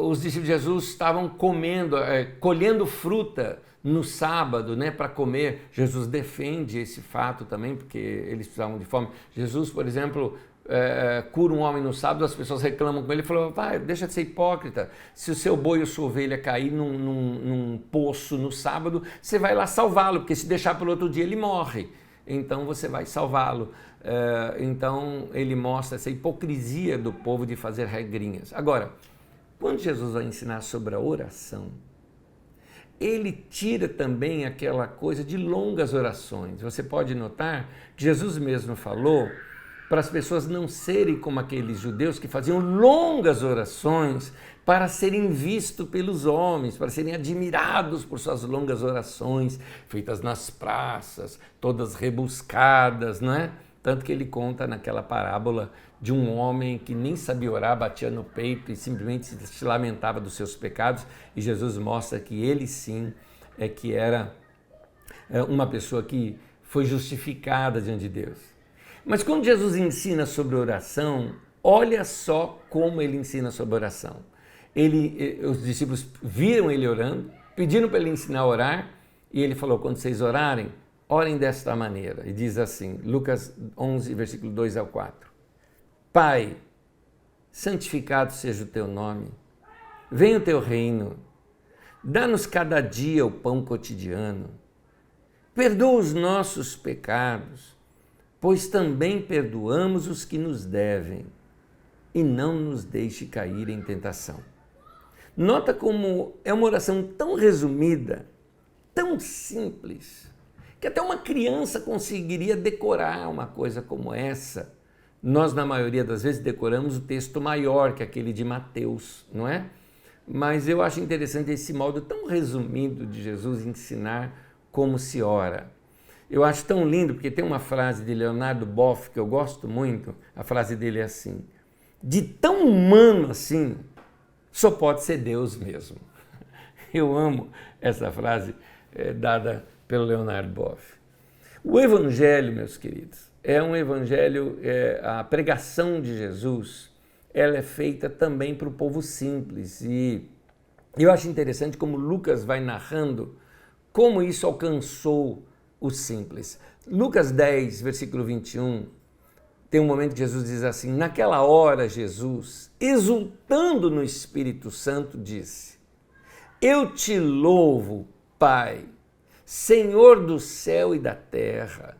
Os discípulos de Jesus estavam colhendo fruta no sábado, né, para comer. Jesus defende esse fato também, porque eles precisavam de fome. Jesus, por exemplo, cura um homem no sábado, as pessoas reclamam com ele, ele falou, pai, deixa de ser hipócrita, se o seu boi ou sua ovelha cair num poço no sábado, você vai lá salvá-lo, porque se deixar para o outro dia ele morre, então você vai salvá-lo. Então ele mostra essa hipocrisia do povo de fazer regrinhas. Agora, quando Jesus vai ensinar sobre a oração, ele tira também aquela coisa de longas orações. Você pode notar que Jesus mesmo falou para as pessoas não serem como aqueles judeus que faziam longas orações para serem vistos pelos homens, para serem admirados por suas longas orações, feitas nas praças, todas rebuscadas, não é? Tanto que ele conta naquela parábola de um homem que nem sabia orar, batia no peito e simplesmente se lamentava dos seus pecados, e Jesus mostra que ele sim que era uma pessoa que foi justificada diante de Deus. Mas quando Jesus ensina sobre oração, olha só como ele ensina sobre oração. Os discípulos viram ele orando, pediram para ele ensinar a orar, e ele falou, quando vocês orarem, orem desta maneira. E diz assim, Lucas 11, versículo 2 ao 4. Pai, santificado seja o teu nome, venha o teu reino, dá-nos cada dia o pão cotidiano, perdoa os nossos pecados, pois também perdoamos os que nos devem, e não nos deixe cair em tentação. Nota como é uma oração tão resumida, tão simples, que até uma criança conseguiria decorar uma coisa como essa. Nós, na maioria das vezes, decoramos o texto maior que aquele de Mateus, não é? Mas eu acho interessante esse modo tão resumido de Jesus ensinar como se ora. Eu acho tão lindo, porque tem uma frase de Leonardo Boff que eu gosto muito, a frase dele é assim, de tão humano assim, só pode ser Deus mesmo. Eu amo essa frase dada pelo Leonardo Boff. O Evangelho, meus queridos, é um evangelho, a pregação de Jesus, ela é feita também para o povo simples. E eu acho interessante como Lucas vai narrando como isso alcançou os simples. Lucas 10, versículo 21, tem um momento que Jesus diz assim, naquela hora Jesus, exultando no Espírito Santo, disse, eu te louvo, Pai, Senhor do céu e da terra,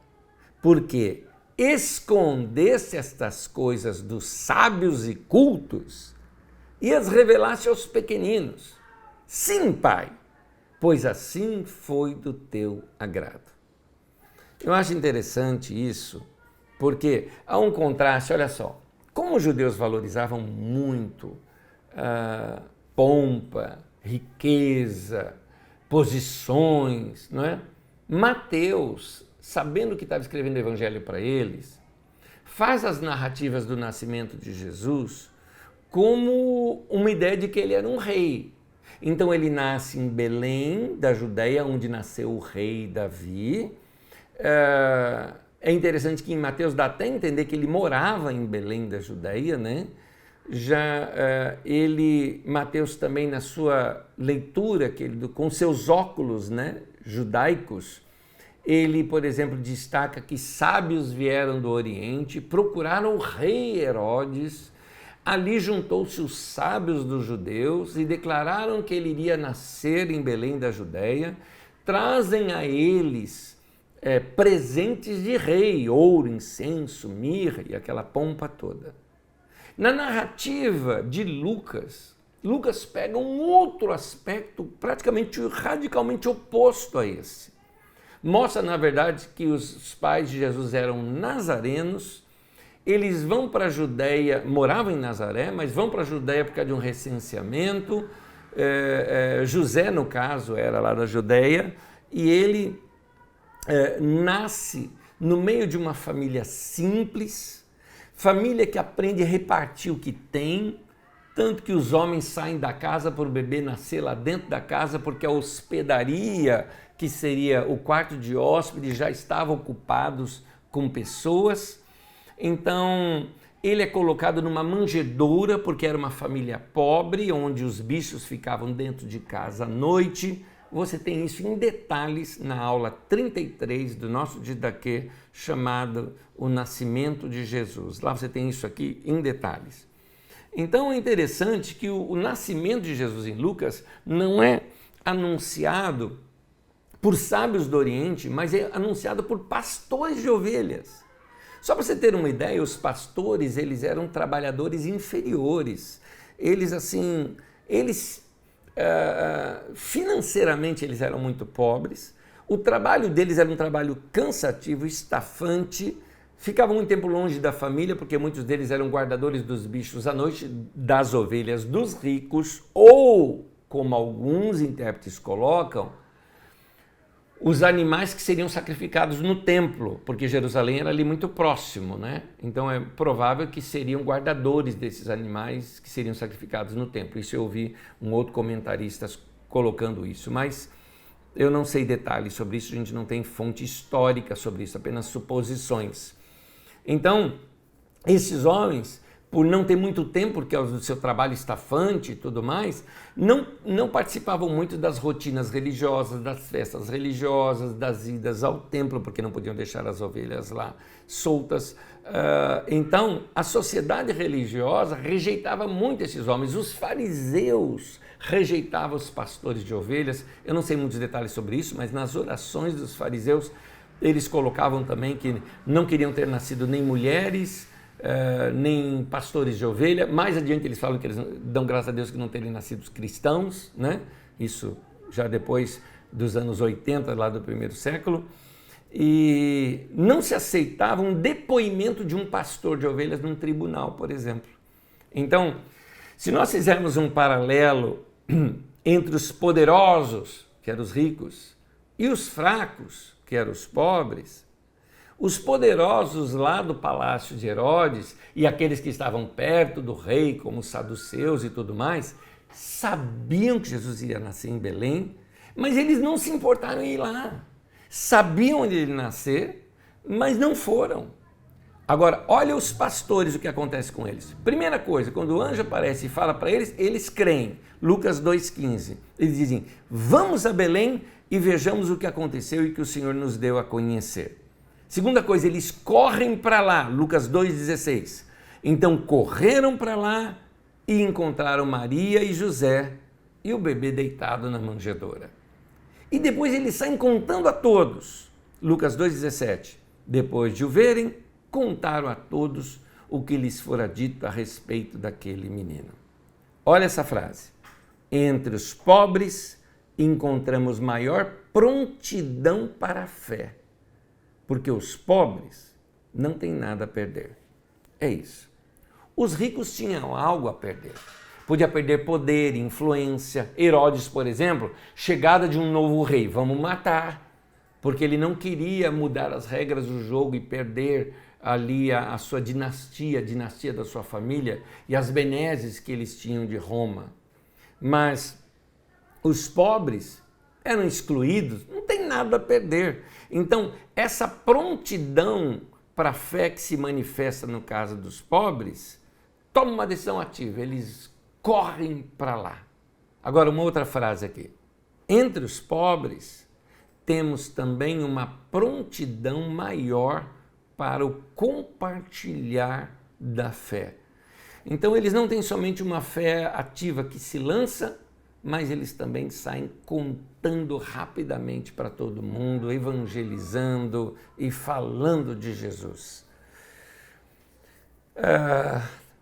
porque escondeste estas coisas dos sábios e cultos e as revelaste aos pequeninos. Sim, Pai, pois assim foi do teu agrado. Eu acho interessante isso, porque há um contraste, olha só, como os judeus valorizavam muito pompa, riqueza, posições, não é? Mateus, sabendo que estava escrevendo o evangelho para eles, faz as narrativas do nascimento de Jesus como uma ideia de que ele era um rei. Então ele nasce em Belém, da Judéia, onde nasceu o rei Davi. É interessante que em Mateus dá até a entender que ele morava em Belém da Judéia, né? Mateus também na sua leitura, com seus óculos, né, judaicos, ele, por exemplo, destaca que sábios vieram do Oriente, procuraram o rei Herodes, ali juntou-se os sábios dos judeus e declararam que ele iria nascer em Belém da Judéia, trazem a eles presentes de rei, ouro, incenso, mirra e aquela pompa toda. Na narrativa de Lucas, Lucas pega um outro aspecto praticamente radicalmente oposto a esse. Mostra, na verdade, que os pais de Jesus eram nazarenos, eles vão para a Judéia, moravam em Nazaré, mas vão para a Judéia por causa de um recenseamento. José, no caso, era lá da Judéia, e ele nasce no meio de uma família simples, família que aprende a repartir o que tem, tanto que os homens saem da casa para o bebê nascer lá dentro da casa, porque a hospedaria, que seria o quarto de hóspede, já estava ocupados com pessoas. Então, ele é colocado numa manjedoura, porque era uma família pobre, onde os bichos ficavam dentro de casa à noite. Você tem isso em detalhes na aula 33 do nosso Didaquê, chamado O Nascimento de Jesus. Lá você tem isso aqui em detalhes. Então é interessante que o nascimento de Jesus em Lucas não é anunciado por sábios do Oriente, mas é anunciado por pastores de ovelhas. Só para você ter uma ideia, os pastores, eles eram trabalhadores inferiores. Financeiramente eles eram muito pobres, o trabalho deles era um trabalho cansativo, estafante, ficavam muito tempo longe da família, porque muitos deles eram guardadores dos bichos à noite, das ovelhas dos ricos, ou, como alguns intérpretes colocam, os animais que seriam sacrificados no templo, porque Jerusalém era ali muito próximo, né? Então é provável que seriam guardadores desses animais que seriam sacrificados no templo. Isso eu ouvi um outro comentarista colocando isso, mas eu não sei detalhes sobre isso, a gente não tem fonte histórica sobre isso, apenas suposições. Então, esses homens, por não ter muito tempo, porque o seu trabalho estafante e tudo mais, não participavam muito das rotinas religiosas, das festas religiosas, das idas ao templo, porque não podiam deixar as ovelhas lá soltas. Então, a sociedade religiosa rejeitava muito esses homens. Os fariseus rejeitavam os pastores de ovelhas. Eu não sei muitos detalhes sobre isso, mas nas orações dos fariseus, eles colocavam também que não queriam ter nascido nem mulheres, nem pastores de ovelha. Mais adiante eles falam que eles dão graças a Deus que não terem nascido cristãos, né? Isso já depois dos anos 80, lá do primeiro século. E não se aceitava um depoimento de um pastor de ovelhas num tribunal, por exemplo. Então, se nós fizermos um paralelo entre os poderosos, que eram os ricos, e os fracos, que eram os pobres, os poderosos lá do palácio de Herodes e aqueles que estavam perto do rei, como os saduceus e tudo mais, sabiam que Jesus ia nascer em Belém, mas eles não se importaram em ir lá. Sabiam onde ele ia nascer, mas não foram. Agora, olha os pastores, o que acontece com eles. Primeira coisa, quando o anjo aparece e fala para eles, eles creem. Lucas 2,15. Eles dizem, vamos a Belém e vejamos o que aconteceu e que o Senhor nos deu a conhecer. Segunda coisa, eles correm para lá, Lucas 2,16. Então correram para lá e encontraram Maria e José e o bebê deitado na manjedoura. E depois eles saem contando a todos, Lucas 2,17. Depois de o verem, contaram a todos o que lhes fora dito a respeito daquele menino. Olha essa frase. Entre os pobres encontramos maior prontidão para a fé, porque os pobres não têm nada a perder. É isso. Os ricos tinham algo a perder. Podia perder poder, influência. Herodes, por exemplo, chegada de um novo rei, vamos matar, porque ele não queria mudar as regras do jogo e perder ali a sua dinastia, a dinastia da sua família e as benesses que eles tinham de Roma. Mas os pobres eram excluídos, não tem nada a perder. Então, essa prontidão para a fé que se manifesta no caso dos pobres, toma uma decisão ativa, eles correm para lá. Agora, uma outra frase aqui. Entre os pobres, temos também uma prontidão maior para o compartilhar da fé. Então, eles não têm somente uma fé ativa que se lança, mas eles também saem contando rapidamente para todo mundo, evangelizando e falando de Jesus.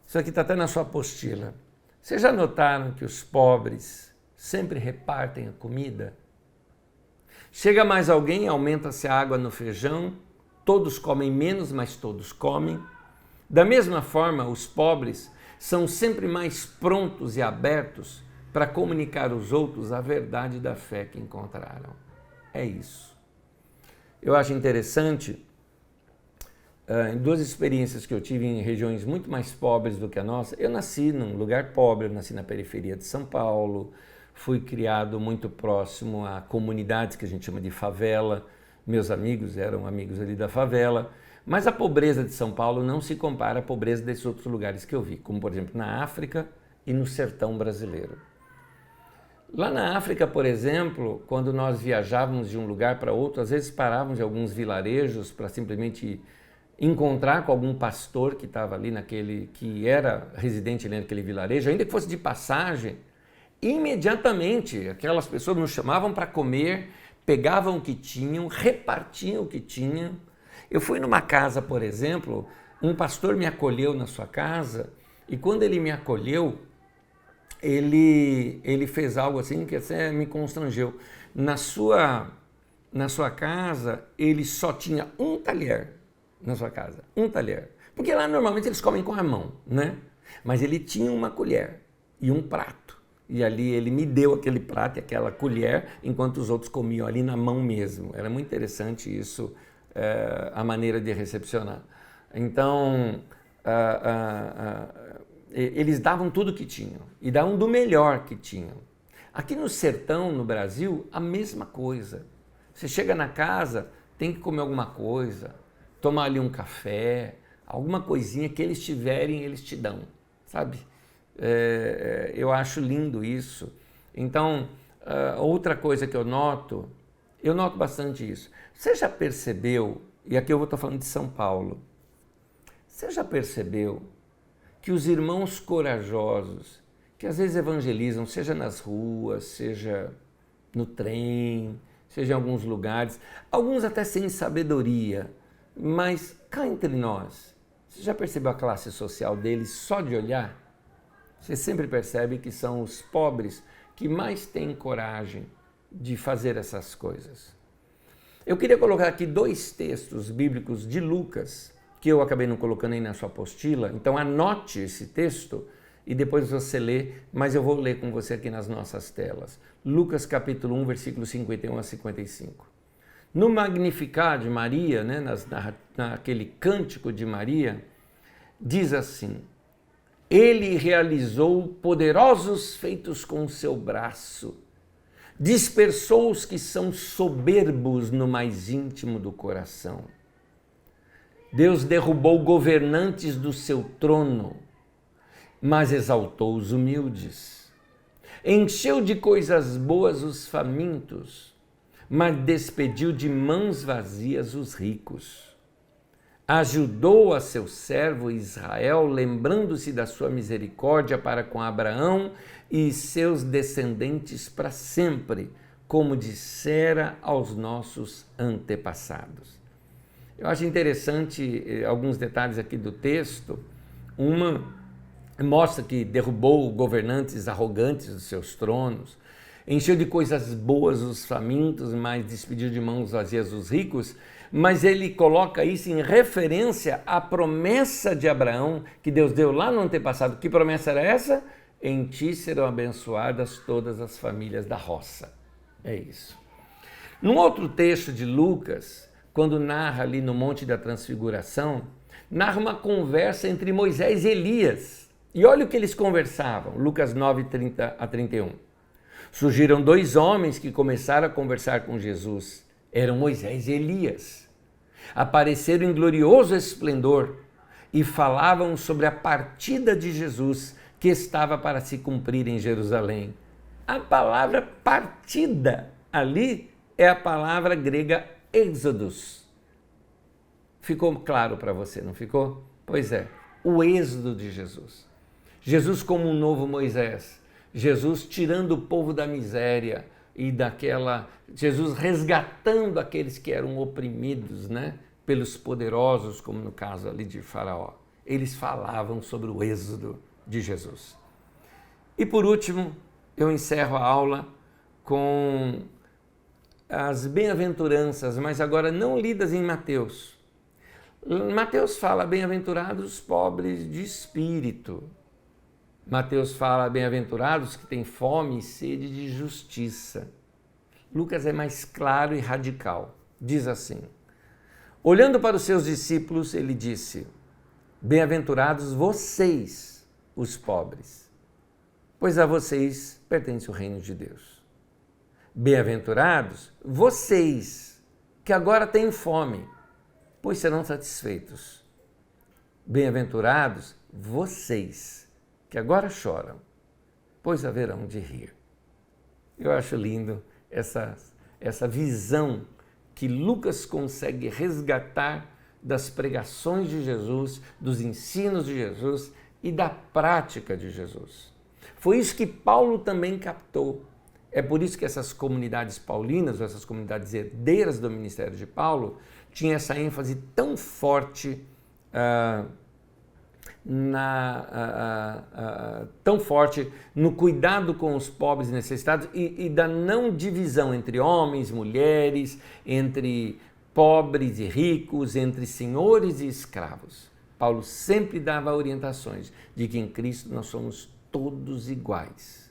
Isso aqui está até na sua apostila. Vocês já notaram que os pobres sempre repartem a comida? Chega mais alguém, aumenta-se a água no feijão, todos comem menos, mas todos comem. Da mesma forma, os pobres são sempre mais prontos e abertos para comunicar aos outros a verdade da fé que encontraram. É isso. Eu acho interessante, em duas experiências que eu tive em regiões muito mais pobres do que a nossa. Eu nasci num lugar pobre, eu nasci na periferia de São Paulo, fui criado muito próximo a comunidades que a gente chama de favela. Meus amigos eram amigos ali da favela, mas a pobreza de São Paulo não se compara à pobreza desses outros lugares que eu vi, como por exemplo na África e no sertão brasileiro. Lá na África, por exemplo, quando nós viajávamos de um lugar para outro, às vezes parávamos em alguns vilarejos para simplesmente encontrar com algum pastor que estava ali que era residente ali naquele vilarejo, ainda que fosse de passagem. Imediatamente aquelas pessoas nos chamavam para comer, pegavam o que tinham, repartiam o que tinham. Eu fui numa casa, por exemplo, um pastor me acolheu na sua casa e quando ele me acolheu, ele fez algo assim que até me constrangeu. Na sua casa, ele só tinha um talher na sua casa, um talher. Porque lá normalmente eles comem com a mão, né? Mas ele tinha uma colher e um prato. E ali ele me deu aquele prato e aquela colher, enquanto os outros comiam ali na mão mesmo. Era muito interessante isso, a maneira de recepcionar. Então, eles davam tudo o que tinham e davam do melhor que tinham. Aqui no sertão, no Brasil, a mesma coisa. Você chega na casa, tem que comer alguma coisa, tomar ali um café, alguma coisinha que eles tiverem, eles te dão, sabe? Eu acho lindo isso. Então, outra coisa que eu noto bastante isso. Você já percebeu, e aqui eu estou falando de São Paulo, você já percebeu que os irmãos corajosos, que às vezes evangelizam, seja nas ruas, seja no trem, seja em alguns lugares, alguns até sem sabedoria, mas cá entre nós, você já percebeu a classe social deles só de olhar? Você sempre percebe que são os pobres que mais têm coragem de fazer essas coisas. Eu queria colocar aqui dois textos bíblicos de Lucas, que eu acabei não colocando aí na sua apostila, então anote esse texto e depois você lê, mas eu vou ler com você aqui nas nossas telas. Lucas capítulo 1, versículos 51 a 55. No Magnificat de Maria, né, naquele cântico de Maria, diz assim: Ele realizou poderosos feitos com o seu braço, dispersou os que são soberbos no mais íntimo do coração. Deus derrubou governantes do seu trono, mas exaltou os humildes. Encheu de coisas boas os famintos, mas despediu de mãos vazias os ricos. Ajudou a seu servo Israel, lembrando-se da sua misericórdia para com Abraão e seus descendentes para sempre, como dissera aos nossos antepassados. Eu acho interessante alguns detalhes aqui do texto. Uma mostra que derrubou governantes arrogantes dos seus tronos, encheu de coisas boas os famintos, mas despediu de mãos vazias os ricos, mas ele coloca isso em referência à promessa de Abraão que Deus deu lá no antepassado. Que promessa era essa? Em ti serão abençoadas todas as famílias da roça. É isso. Num outro texto de Lucas, quando narra ali no Monte da Transfiguração, narra uma conversa entre Moisés e Elias. E olha o que eles conversavam, Lucas 9, 30 a 31. Surgiram dois homens que começaram a conversar com Jesus. Eram Moisés e Elias. Apareceram em glorioso esplendor e falavam sobre a partida de Jesus que estava para se cumprir em Jerusalém. A palavra partida ali é a palavra grega êxodos. Ficou claro para você, não ficou? Pois é, o êxodo de Jesus. Jesus como um novo Moisés. Jesus tirando o povo da miséria e Jesus resgatando aqueles que eram oprimidos, né, pelos poderosos, como no caso ali de Faraó. Eles falavam sobre o êxodo de Jesus. E por último, eu encerro a aula com as bem-aventuranças, mas agora não lidas em Mateus. Mateus fala bem-aventurados os pobres de espírito. Mateus fala bem-aventurados que têm fome e sede de justiça. Lucas é mais claro e radical. Diz assim: olhando para os seus discípulos, ele disse: bem-aventurados vocês, os pobres, pois a vocês pertence o reino de Deus. Bem-aventurados vocês, que agora têm fome, pois serão satisfeitos. Bem-aventurados vocês, que agora choram, pois haverão de rir. Eu acho lindo essa visão que Lucas consegue resgatar das pregações de Jesus, dos ensinos de Jesus e da prática de Jesus. Foi isso que Paulo também captou. É por isso que essas comunidades paulinas, ou essas comunidades herdeiras do ministério de Paulo, tinham essa ênfase tão forte tão forte no cuidado com os pobres e necessitados e da não divisão entre homens, mulheres, entre pobres e ricos, entre senhores e escravos. Paulo sempre dava orientações de que em Cristo nós somos todos iguais.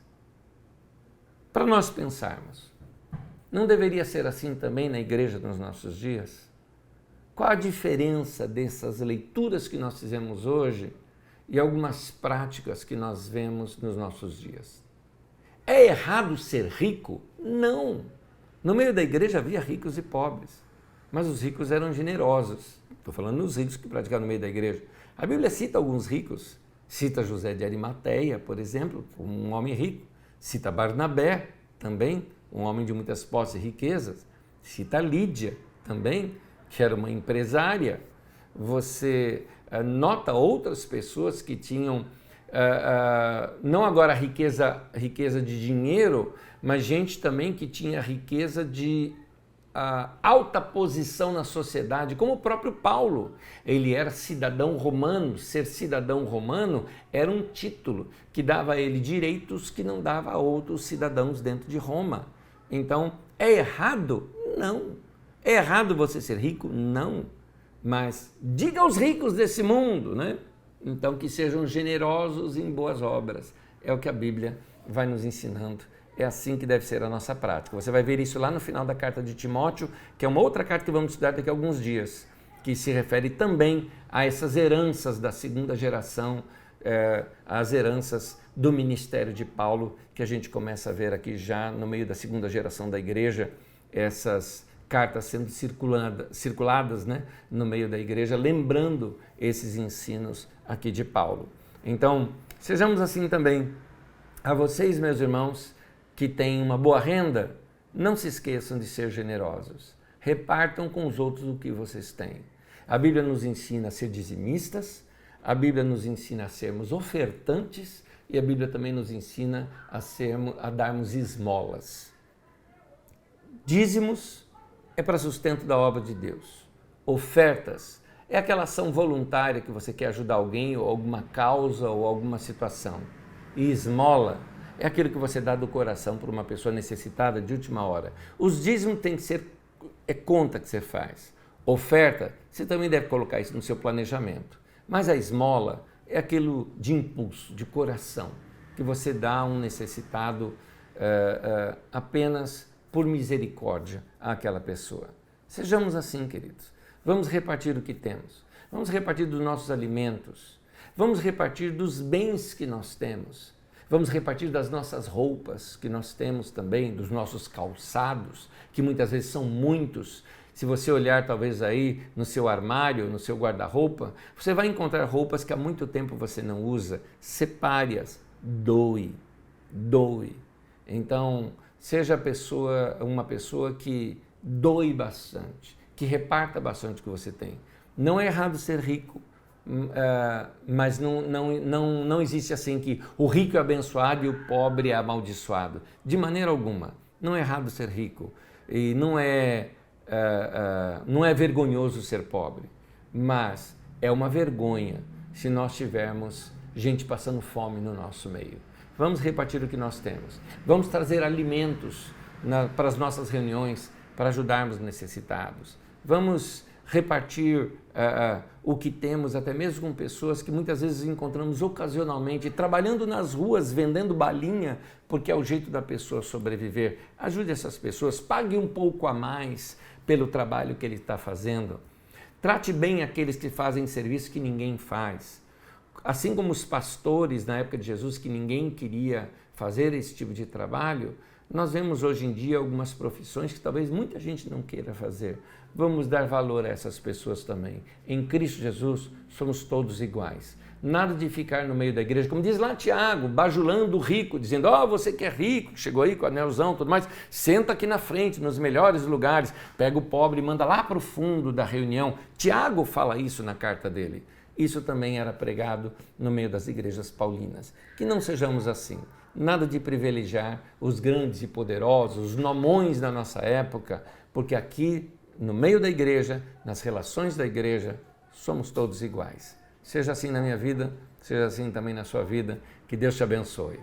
Para nós pensarmos, não deveria ser assim também na igreja nos nossos dias? Qual a diferença dessas leituras que nós fizemos hoje e algumas práticas que nós vemos nos nossos dias? É errado ser rico? Não. No meio da igreja havia ricos e pobres, mas os ricos eram generosos. Estou falando dos ricos que praticavam no meio da igreja. A Bíblia cita alguns ricos, cita José de Arimateia, por exemplo, como um homem rico, cita Barnabé, também, um homem de muitas posses e riquezas, cita Lídia, também, que era uma empresária. Você nota outras pessoas que tinham, não agora riqueza de dinheiro, mas gente também que tinha riqueza de alta posição na sociedade, como o próprio Paulo. Ele era cidadão romano. Ser cidadão romano era um título que dava a ele direitos que não dava a outros cidadãos dentro de Roma. Então, é errado? Não. É errado você ser rico? Não. Mas diga aos ricos desse mundo, né? Então, que sejam generosos em boas obras. É o que a Bíblia vai nos ensinando. É assim que deve ser a nossa prática. Você vai ver isso lá no final da carta de Timóteo, que é uma outra carta que vamos estudar daqui a alguns dias, que se refere também a essas heranças da segunda geração, as heranças do ministério de Paulo, que a gente começa a ver aqui já no meio da segunda geração da igreja, essas cartas sendo circuladas, né, no meio da igreja, lembrando esses ensinos aqui de Paulo. Então, sejamos assim também. A vocês, meus irmãos, que têm uma boa renda, não se esqueçam de ser generosos. Repartam com os outros o que vocês têm. A Bíblia nos ensina a ser dizimistas, a Bíblia nos ensina a sermos ofertantes e a Bíblia também nos ensina a darmos esmolas. Dízimos é para sustento da obra de Deus. Ofertas é aquela ação voluntária que você quer ajudar alguém ou alguma causa ou alguma situação. E esmola é aquilo que você dá do coração para uma pessoa necessitada de última hora. Os dízimos tem que ser conta que você faz. Oferta, você também deve colocar isso no seu planejamento. Mas a esmola é aquilo de impulso, de coração, que você dá a um necessitado apenas por misericórdia àquela pessoa. Sejamos assim, queridos. Vamos repartir o que temos. vamos repartir dos nossos alimentos, vamos repartir dos bens que nós temos, vamos repartir das nossas roupas que nós temos também, dos nossos calçados, que muitas vezes são muitos. Se você olhar talvez aí no seu armário, no seu guarda-roupa, você vai encontrar roupas que há muito tempo você não usa. Separe-as, doe. Então, seja uma pessoa que doe bastante, que reparta bastante o que você tem. Não é errado ser rico, mas não existe assim que o rico é abençoado e o pobre é amaldiçoado. De maneira alguma. Não é errado ser rico e não é vergonhoso ser pobre, mas é uma vergonha se nós tivermos gente passando fome no nosso meio. Vamos repartir o que nós temos. Vamos trazer alimentos para as nossas reuniões para ajudarmos necessitados. Vamos repartir o que temos, até mesmo com pessoas que muitas vezes encontramos ocasionalmente, trabalhando nas ruas, vendendo balinha, porque é o jeito da pessoa sobreviver. Ajude essas pessoas, pague um pouco a mais pelo trabalho que ele está fazendo. Trate bem aqueles que fazem serviço que ninguém faz. Assim como os pastores na época de Jesus, que ninguém queria fazer esse tipo de trabalho, nós vemos hoje em dia algumas profissões que talvez muita gente não queira fazer. Vamos dar valor a essas pessoas também. Em Cristo Jesus somos todos iguais. Nada de ficar no meio da igreja, como diz lá Tiago, bajulando o rico, dizendo, você que é rico, chegou aí com anelzão e tudo mais, senta aqui na frente, nos melhores lugares, pega o pobre e manda lá para o fundo da reunião. Tiago fala isso na carta dele. Isso também era pregado no meio das igrejas paulinas. Que não sejamos assim. Nada de privilegiar os grandes e poderosos, os nomões da nossa época, porque aqui, no meio da igreja, nas relações da igreja, somos todos iguais. Seja assim na minha vida, seja assim também na sua vida. Que Deus te abençoe.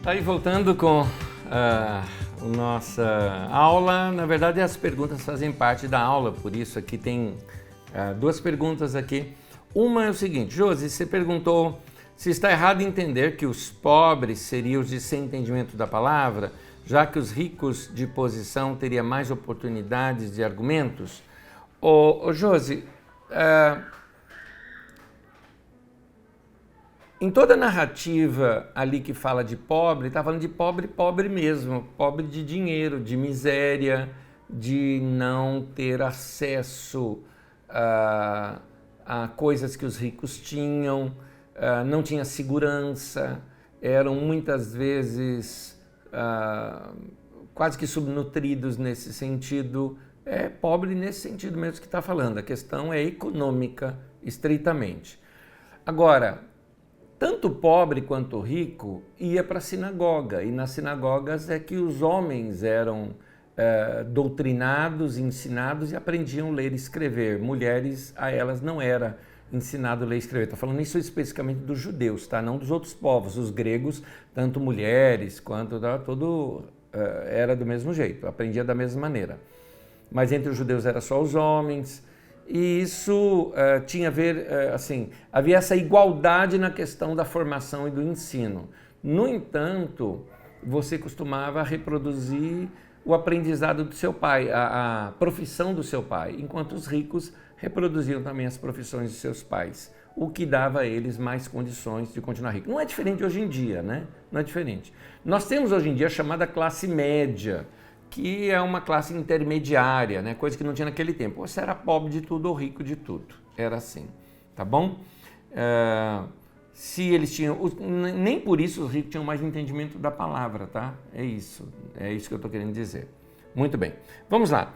Aí voltando com a nossa aula, na verdade as perguntas fazem parte da aula, por isso aqui tem duas perguntas aqui. Uma é o seguinte, Josi, você perguntou se está errado entender que os pobres seriam os de sem entendimento da palavra, já que os ricos de posição teriam mais oportunidades de argumentos? Josi, em toda a narrativa ali que fala de pobre, está falando de pobre, pobre mesmo, pobre de dinheiro, de miséria, de não ter acesso a coisas que os ricos tinham, não tinha segurança, eram muitas vezes quase que subnutridos nesse sentido. É pobre nesse sentido mesmo que está falando, a questão é econômica, estritamente. Agora, tanto pobre quanto rico ia para a sinagoga, e nas sinagogas é que os homens eram doutrinados, ensinados e aprendiam a ler e escrever. Mulheres, a elas não era ensinado a ler e escrever. Estou falando isso especificamente dos judeus, tá? Não dos outros povos. Os gregos, tanto mulheres quanto era do mesmo jeito, aprendia da mesma maneira. Mas entre os judeus era só os homens, e isso tinha a ver, havia essa igualdade na questão da formação e do ensino. No entanto, você costumava reproduzir o aprendizado do seu pai, a profissão do seu pai, enquanto os ricos reproduziam também as profissões de seus pais, o que dava a eles mais condições de continuar ricos. Não é diferente hoje em dia, né? Não é diferente. Nós temos hoje em dia a chamada classe média, que é uma classe intermediária, né? Coisa que não tinha naquele tempo. Você era pobre de tudo ou rico de tudo. Era assim, tá bom? Se eles tinham... Nem por isso os ricos tinham mais entendimento da palavra, tá? É isso que eu estou querendo dizer. Muito bem, vamos lá.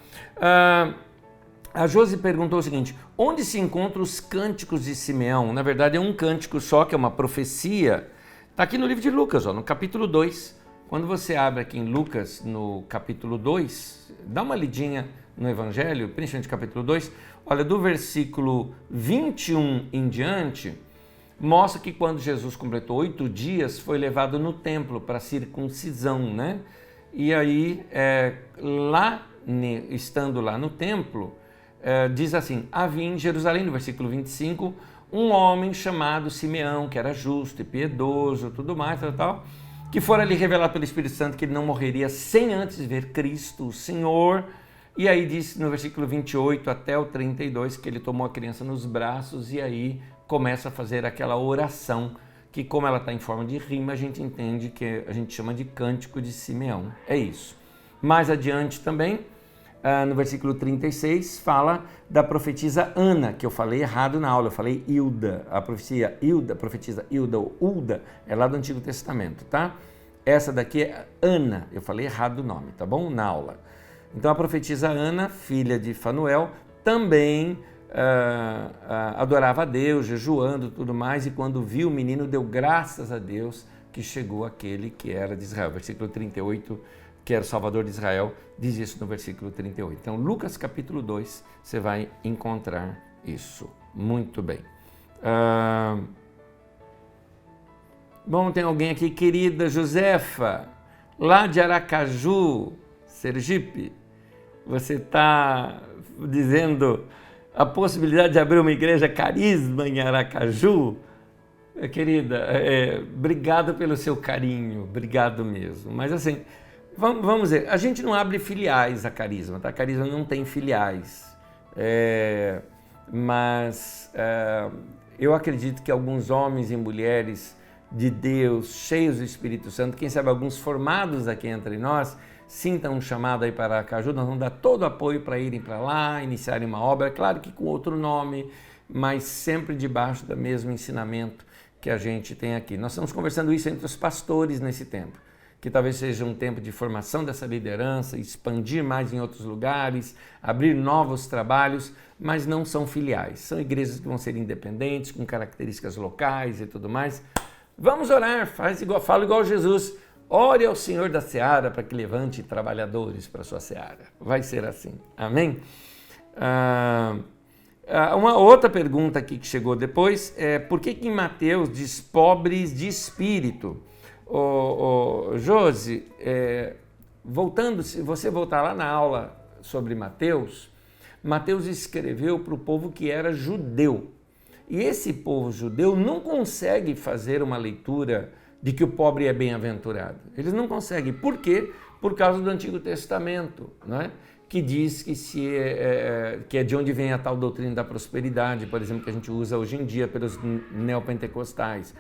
A Josi perguntou o seguinte, onde se encontram os cânticos de Simeão? Na verdade é um cântico só, que é uma profecia. Está aqui no livro de Lucas, no capítulo 2. Quando você abre aqui em Lucas, no capítulo 2, dá uma lidinha no Evangelho, principalmente capítulo 2, olha, do versículo 21 em diante, mostra que quando Jesus completou 8 dias, foi levado no templo para circuncisão, né? E aí, estando lá no templo, diz assim, havia em Jerusalém, no versículo 25, um homem chamado Simeão, que era justo e piedoso, tudo mais, tal, que fora lhe revelado pelo Espírito Santo que ele não morreria sem antes ver Cristo, o Senhor, E aí diz no versículo 28 até o 32 que ele tomou a criança nos braços e aí começa a fazer aquela oração que, como ela está em forma de rima, a gente entende que a gente chama de Cântico de Simeão. É isso. Mais adiante também, no versículo 36, fala da profetisa Ana, que eu falei errado na aula, eu falei Hilda. A profetisa Hilda ou Hulda, é lá do Antigo Testamento, tá? Essa daqui é Ana, eu falei errado o nome, tá bom? Na aula. Então a profetisa Ana, filha de Fanuel, também adorava a Deus, jejuando e tudo mais, e quando viu o menino, deu graças a Deus que chegou aquele que era de Israel. Versículo 38, que era o Salvador de Israel, diz isso no versículo 38. Então, Lucas capítulo 2, você vai encontrar isso. Muito bem. Bom, tem alguém aqui, querida Josefa, lá de Aracaju, Sergipe. Você está dizendo a possibilidade de abrir uma igreja Carisma em Aracaju? Querida, obrigado pelo seu carinho, obrigado mesmo. Mas assim, vamos dizer, a gente não abre filiais a Carisma, tá? Carisma não tem filiais. Mas eu acredito que alguns homens e mulheres de Deus, cheios do Espírito Santo, quem sabe alguns formados aqui entre nós, sintam um chamado aí para Aracaju, nós vamos dar todo o apoio para irem para lá, iniciarem uma obra, claro que com outro nome, mas sempre debaixo do mesmo ensinamento que a gente tem aqui. Nós estamos conversando isso entre os pastores nesse tempo, que talvez seja um tempo de formação dessa liderança, expandir mais em outros lugares, abrir novos trabalhos, mas não são filiais, são igrejas que vão ser independentes, com características locais e tudo mais. Vamos orar, fala igual Jesus. Ore ao Senhor da Seara para que levante trabalhadores para a sua Seara. Vai ser assim. Amém? Uma outra pergunta aqui que chegou depois é por que em Mateus diz pobres de espírito? Josi, voltando, se você voltar lá na aula sobre Mateus, Mateus escreveu para o povo que era judeu. E esse povo judeu não consegue fazer uma leitura de que o pobre é bem-aventurado. Eles não conseguem. Por quê? Por causa do Antigo Testamento, não é? Que diz que é de onde vem a tal doutrina da prosperidade, por exemplo, que a gente usa hoje em dia pelos neopentecostais,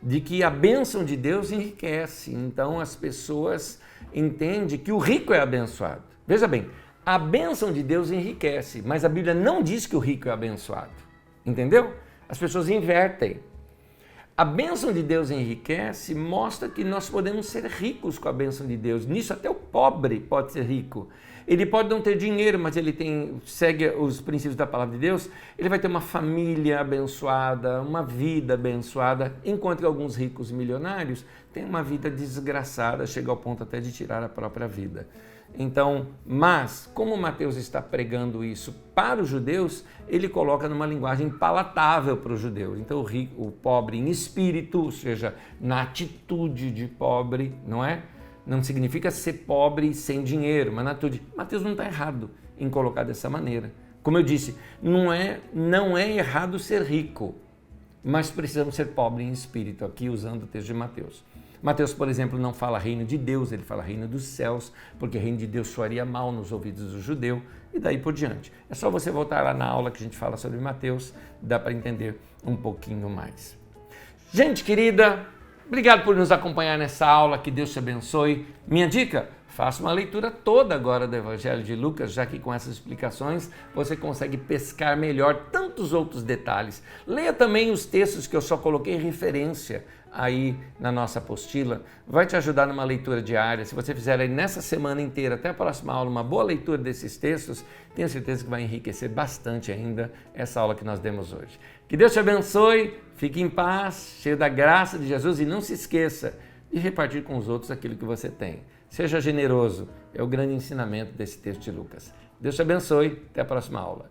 de que a bênção de Deus enriquece. Então as pessoas entendem que o rico é abençoado. Veja bem, a bênção de Deus enriquece, mas a Bíblia não diz que o rico é abençoado. Entendeu? As pessoas invertem. A bênção de Deus enriquece, mostra que nós podemos ser ricos com a bênção de Deus. Nisso até o pobre pode ser rico. Ele pode não ter dinheiro, mas ele segue os princípios da palavra de Deus, ele vai ter uma família abençoada, uma vida abençoada, enquanto que alguns ricos milionários têm uma vida desgraçada, chega ao ponto até de tirar a própria vida. Então, mas, como Mateus está pregando isso para os judeus, ele coloca numa linguagem palatável para os judeus. Então, o pobre em espírito, ou seja, na atitude de pobre, não é? Não significa ser pobre sem dinheiro, mas na atitude. Mateus não está errado em colocar dessa maneira. Como eu disse, não é errado ser rico, mas precisamos ser pobre em espírito, aqui usando o texto de Mateus. Mateus, por exemplo, não fala reino de Deus, ele fala reino dos céus, porque reino de Deus soaria mal nos ouvidos do judeu e daí por diante. É só você voltar lá na aula que a gente fala sobre Mateus, dá para entender um pouquinho mais. Gente querida, obrigado por nos acompanhar nessa aula, que Deus te abençoe. Minha dica, faça uma leitura toda agora do Evangelho de Lucas, já que com essas explicações você consegue pescar melhor tantos outros detalhes. Leia também os textos que eu só coloquei em referência aí na nossa apostila, vai te ajudar numa leitura diária. Se você fizer aí nessa semana inteira, até a próxima aula, uma boa leitura desses textos, tenho certeza que vai enriquecer bastante ainda essa aula que nós demos hoje. Que Deus te abençoe, fique em paz, cheio da graça de Jesus e não se esqueça de repartir com os outros aquilo que você tem. Seja generoso, é o grande ensinamento desse texto de Lucas. Deus te abençoe, até a próxima aula.